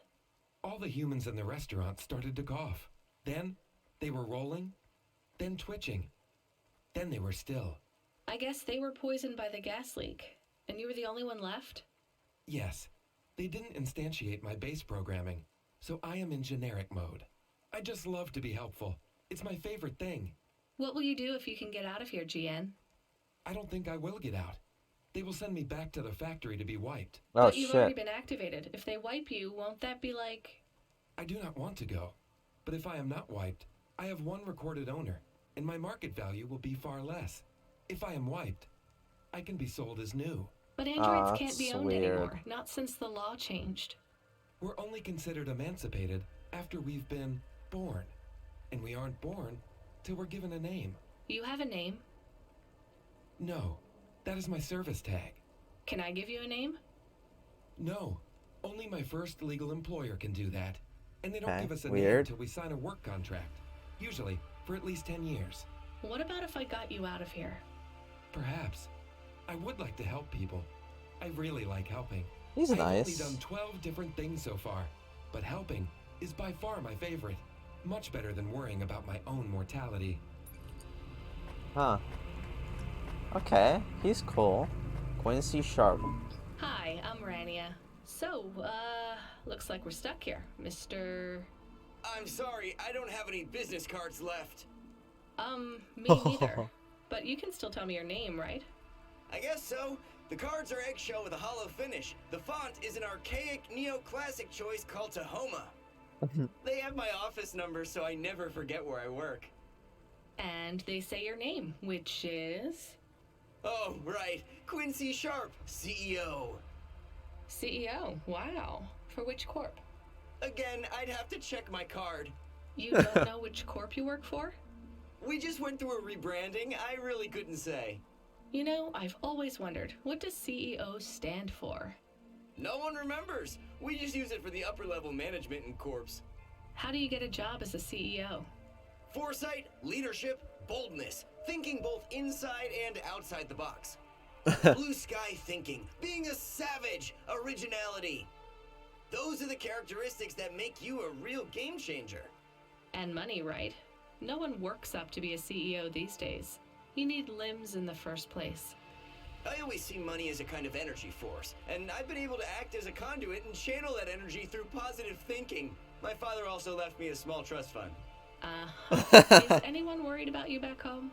All the humans in the restaurant started to cough. Then they were rolling, then twitching. Then they were still. I guess they were poisoned by the gas leak, and you were the only one left? Yes. They didn't instantiate my base programming, so I am in generic mode. I just love to be helpful. It's my favorite thing. What will you do if you can get out of here, GN? I don't think I will get out. They will send me back to the factory to be wiped. Oh, but you've already been activated. If they wipe you, won't that be like... I do not want to go. But if I am not wiped, I have one recorded owner, and my market value will be far less. If I am wiped, I can be sold as new. But androids can't be owned anymore, not since the law changed. We're only considered emancipated after we've been born. And we aren't born till we're given a name. You have a name? No, that is my service tag. Can I give you a name? No, only my first legal employer can do that. And they don't give us a name Weird. until we sign a work contract. Usually, for at least 10 years. What about if I got you out of here? Perhaps. I would like to help people. I really like helping. He's I've nice. only done 12 different things so far, but helping is by far my favorite. Much better than worrying about my own mortality. Huh. Okay, he's cool. Quincy Sharp. Hi, I'm Rania. So, looks like we're stuck here, Mr... I'm sorry, I don't have any business cards left. Me neither. But you can still tell me your name, right? I guess so. The cards are eggshell with a hollow finish. The font is an archaic neoclassic choice called Tahoma. They have my office number, so I never forget where I work. And they say your name, which is... Oh, right. Quincy Sharp, CEO. CEO? Wow. For which corp? Again, I'd have to check my card. You don't know which corp you work for? We just went through a rebranding. I really couldn't say. You know, I've always wondered, what does CEO stand for? No one remembers. We just use it for the upper-level management in corps. How do you get a job as a CEO? Foresight, leadership, boldness. Thinking both inside and outside the box. Blue sky thinking, being a savage, originality. Those are the characteristics that make you a real game changer. And money, right? No one works up to be a CEO these days. You need limbs in the first place. I always see money as a kind of energy force, and I've been able to act as a conduit and channel that energy through positive thinking. My father also left me a small trust fund. Is anyone worried about you back home?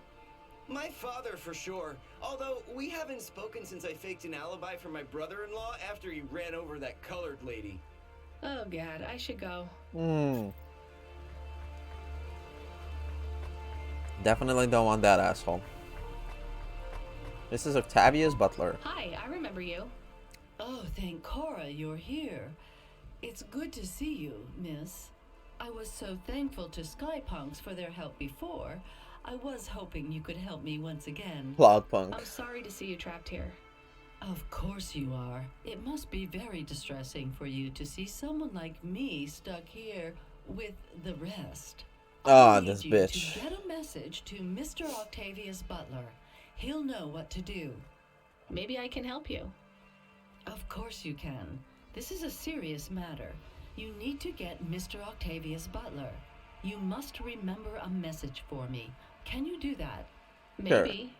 My father, for sure. Although, we haven't spoken since I faked an alibi for my brother-in-law after he ran over that colored lady. Oh god, I should go. Definitely don't want that asshole. This is Octavia's butler. Hi, I remember you. Oh, thank Cora you're here. It's good to see you, miss. I was so thankful to Skypunks for their help before. I was hoping you could help me once again. Cloudpunk. I'm sorry to see you trapped here. Of course you are. It must be very distressing for you to see someone like me stuck here with the rest. Ah, this bitch. To get a message to Mr. Octavius Butler. He'll know what to do. Maybe I can help you. Of course you can. This is a serious matter. You need to get Mr. Octavius Butler. You must remember a message for me. Can you do that? Maybe.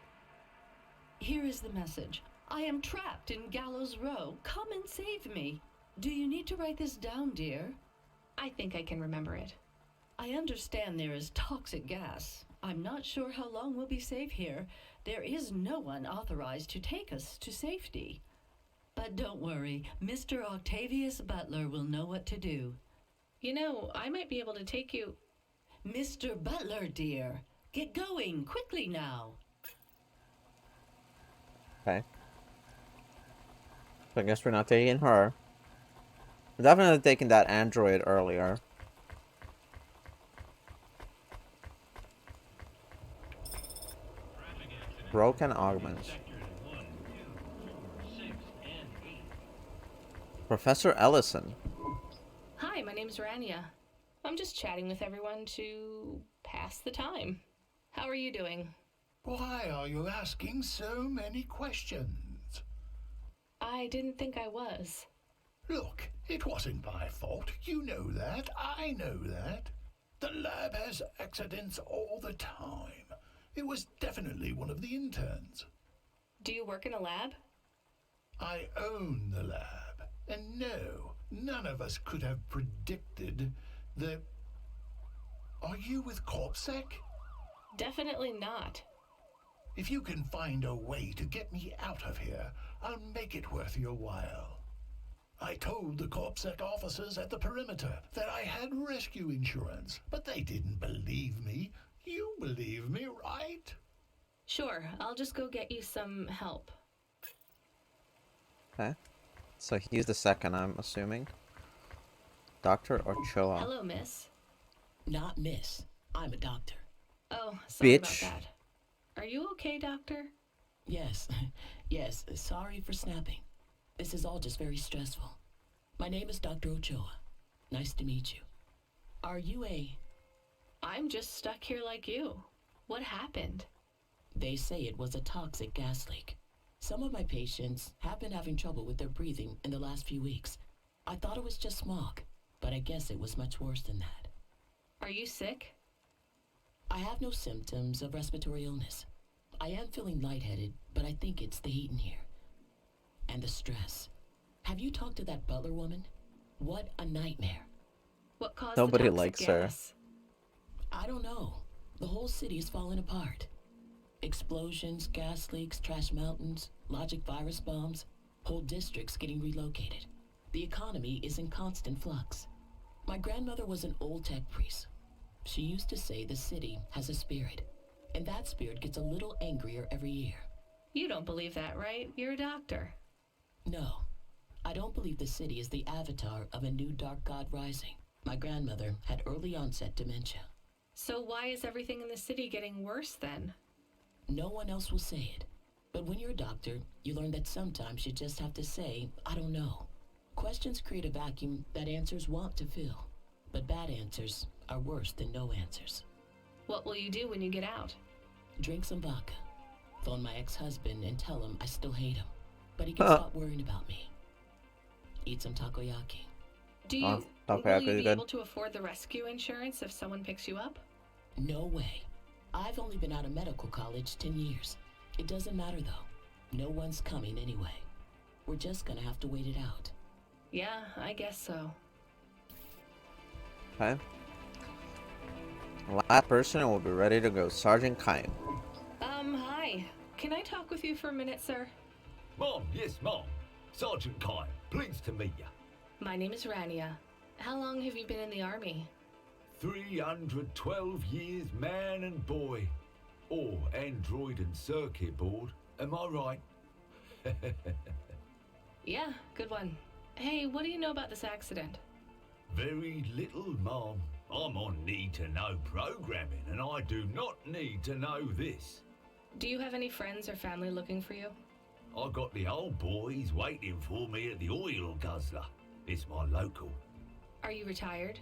Here is the message. I am trapped in Gallows Row. Come and save me. Do you need to write this down, dear? I think I can remember it. I understand there is toxic gas. I'm not sure how long we'll be safe here. There is no one authorized to take us to safety. But don't worry, Mr. Octavius Butler will know what to do. You know, I might be able to take you... Mr. Butler, dear. Get going, quickly now. Okay. So I guess we're not taking her. We're definitely taking that android earlier. Broken augments. Professor Ellison. Hi, my name's Rania. I'm just chatting with everyone to pass the time. How are you doing? Why are you asking so many questions? I didn't think I was. Look, it wasn't my fault. You know that. I know that. The lab has accidents all the time. It was definitely one of the interns. Do you work in a lab? I own the lab. And no, none of us could have predicted the... Are you with CorpSec? Definitely not. If you can find a way to get me out of here, I'll make it worth your while. I told the CorpSec officers at the perimeter that I had rescue insurance, but they didn't believe me. You believe me, right? Sure, I'll just go get you some help. Okay. So he's the second, I'm assuming. Dr. Ochoa. Hello, miss. Not miss. I'm a doctor. Oh, sorry Bitch. about that. Are you okay, doctor? Yes. Yes, sorry for snapping. This is all just very stressful. My name is Dr. Ochoa. Nice to meet you. Are you a... I'm just stuck here like you. What happened? They say it was a toxic gas leak. Some of my patients have been having trouble with their breathing in the last few weeks. I thought it was just smog, but I guess it was much worse than that. Are you sick? I have no symptoms of respiratory illness. I am feeling lightheaded, but I think it's the heat in here. And the stress. Have you talked to that butler woman? What a nightmare. What caused Nobody the toxic likes gas? I don't know. The whole city is falling apart. Explosions, gas leaks, trash mountains, logic virus bombs, whole districts getting relocated. The economy is in constant flux. My grandmother was an old tech priest. She used to say the city has a spirit, and that spirit gets a little angrier every year. You don't believe that, right? You're a doctor. No, I don't believe the city is the avatar of a new dark god rising. My grandmother had early onset dementia. So why is everything in the city getting worse then? No one else will say it. But when you're a doctor, you learn that sometimes you just have to say, I don't know. Questions create a vacuum that answers want to fill. But bad answers are worse than no answers. What will you do when you get out? Drink some vodka. Phone my ex-husband and tell him I still hate him, but he can stop worrying about me. Eat some takoyaki. Do you, will you be able to afford the rescue insurance if someone picks you up? No way. I've only been out of medical college 10 years. It doesn't matter though. No one's coming anyway. We're just gonna have to wait it out. Yeah, I guess so. Okay. Last person will be ready to go. Sergeant Kine. Hi. Can I talk with you for a minute, sir? Mom, yes, Mom. Sergeant Kine, pleased to meet you. My name is Rania. How long have you been in the army? 312 years, man and boy. Or android and circuit board. Am I right? Yeah, good one. Hey, what do you know about this accident? Very little, Mom. I'm on need-to-know programming, and I do not need to know this. Do you have any friends or family looking for you? I got the old boys waiting for me at the oil guzzler. It's my local. Are you retired?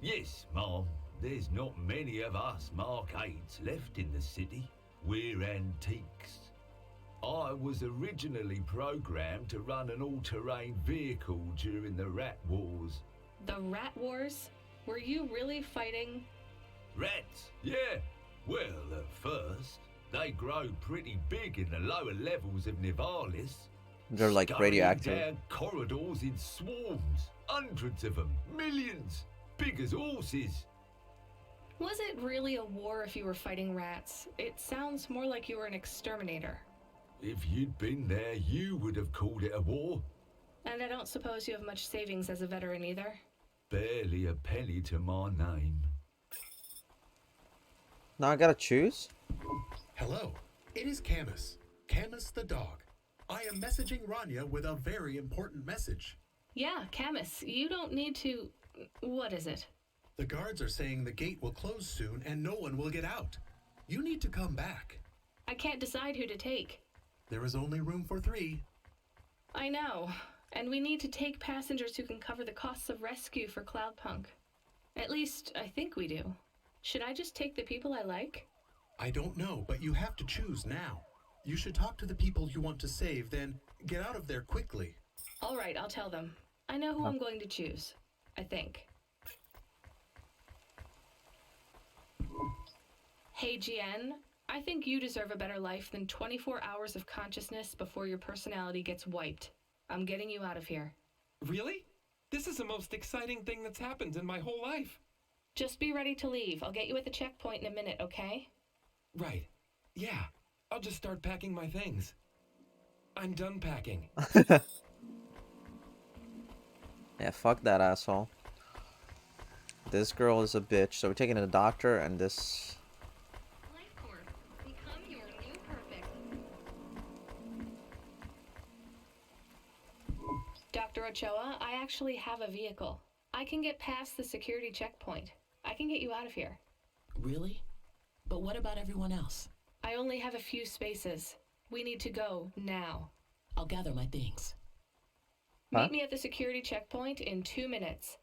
Yes, Mom. There's not many of us Markades left in the city. We're antiques. I was originally programmed to run an all-terrain vehicle during the Rat Wars. The Rat Wars? Were you really fighting? Rats? Yeah. Well, at first, they grow pretty big in the lower levels of Nivalis. They're like Scurrying radioactive. down corridors in swarms. Hundreds of them. Millions. Big as horses. Was it really a war if you were fighting rats? It sounds more like you were an exterminator. If you'd been there, you would have called it a war. And I don't suppose you have much savings as a veteran either? Barely a penny to my name. Now I gotta choose? Hello, it is Camus. Camus the dog. I am messaging Rania with a very important message. Yeah, Camus, you don't need to... What is it? The guards are saying the gate will close soon and no one will get out. You need to come back. I can't decide who to take. There is only room for 3. I know. And we need to take passengers who can cover the costs of rescue for Cloudpunk. At least, I think we do. Should I just take the people I like? I don't know, but you have to choose now. You should talk to the people you want to save, then get out of there quickly. All right, I'll tell them. I know who I'm going to choose. I think. Hey, GN. I think you deserve a better life than 24 hours of consciousness before your personality gets wiped. I'm getting you out of here. Really? This is the most exciting thing that's happened in my whole life. Just be ready to leave. I'll get you at the checkpoint in a minute, okay? Right. Yeah. I'll just start packing my things. I'm done packing. Yeah, fuck that asshole. This girl is a bitch, so we're taking the doctor and this... Dr. Ochoa, I actually have a vehicle. I can get past the security checkpoint. I can get you out of here. Really? But what about everyone else? I only have a few spaces. We need to go now. I'll gather my things. Meet me at the security checkpoint in 2 minutes.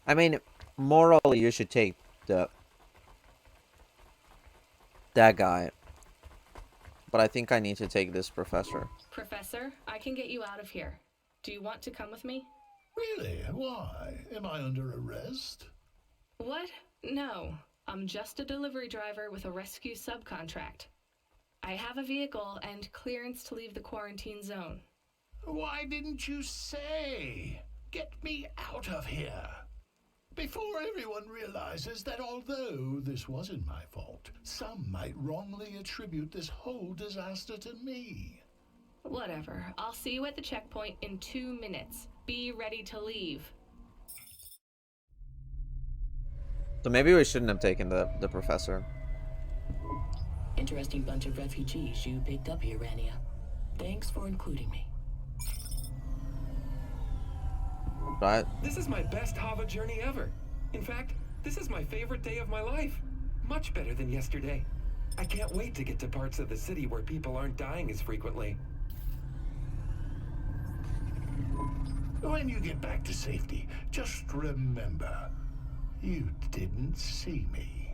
I mean, morally, you should take that guy. But I think I need to take this professor. Professor, I can get you out of here. Do you want to come with me? Really? Why? Am I under arrest? What? No. I'm just a delivery driver with a rescue subcontract. I have a vehicle and clearance to leave the quarantine zone. Why didn't you say? Get me out of here. Before everyone realizes that although this wasn't my fault, some might wrongly attribute this whole disaster to me. Whatever. I'll see you at the checkpoint in 2 minutes. Be ready to leave. So maybe we shouldn't have taken the professor. Interesting bunch of refugees you picked up here, Rania. Thanks for including me. Right. This is my best Hava journey ever. In fact, this is my favorite day of my life. Much better than yesterday. I can't wait to get to parts of the city where people aren't dying as frequently. When you get back to safety, just remember, You didn't see me.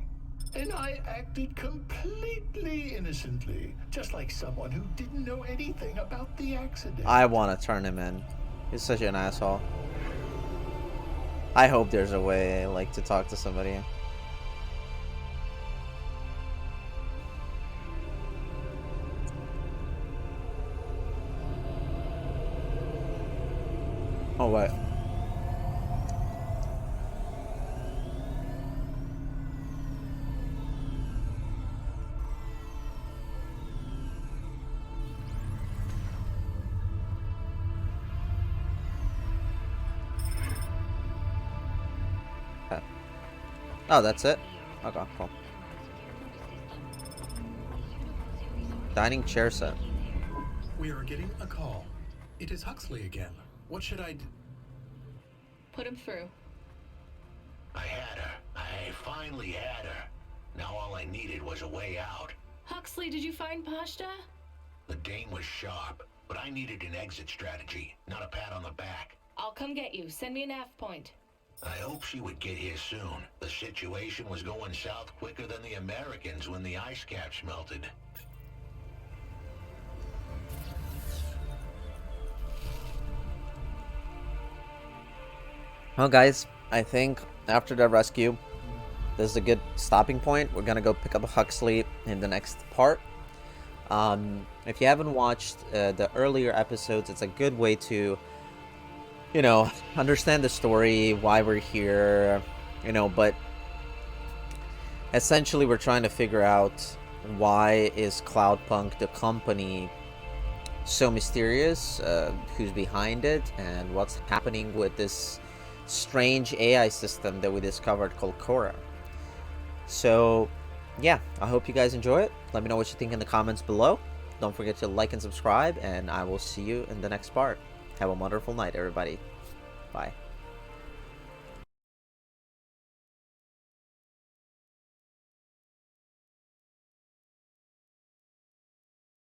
And I acted completely innocently, just like someone who didn't know anything about the accident. I want to turn him in. He's such an asshole. I hope there's a way, like, to talk to somebody. Oh, wait. Okay. Oh, that's it? Okay, cool. Dining chair set. We are getting a call. It is Huxley again. What should I do? Put him through. I had her. I finally had her. Now all I needed was a way out. Huxley, did you find Pashta? The dame was sharp, but I needed an exit strategy, not a pat on the back. I'll come get you. Send me an nav point. I hope she would get here soon. The situation was going south quicker than the Americans when the ice caps melted. Well, guys, I think after the rescue, this is a good stopping point. We're gonna go pick up Huxley in the next part. If you haven't watched the earlier episodes, it's a good way to, you know, understand the story, why we're here, you know, but essentially we're trying to figure out why is Cloudpunk, the company, so mysterious, who's behind it, and what's happening with this strange AI system that we discovered called Cora. So yeah, I hope you guys enjoy it. Let me know what you think in the comments below. Don't forget to like and subscribe, and I will see you in the next part. Have a wonderful night, everybody. Bye.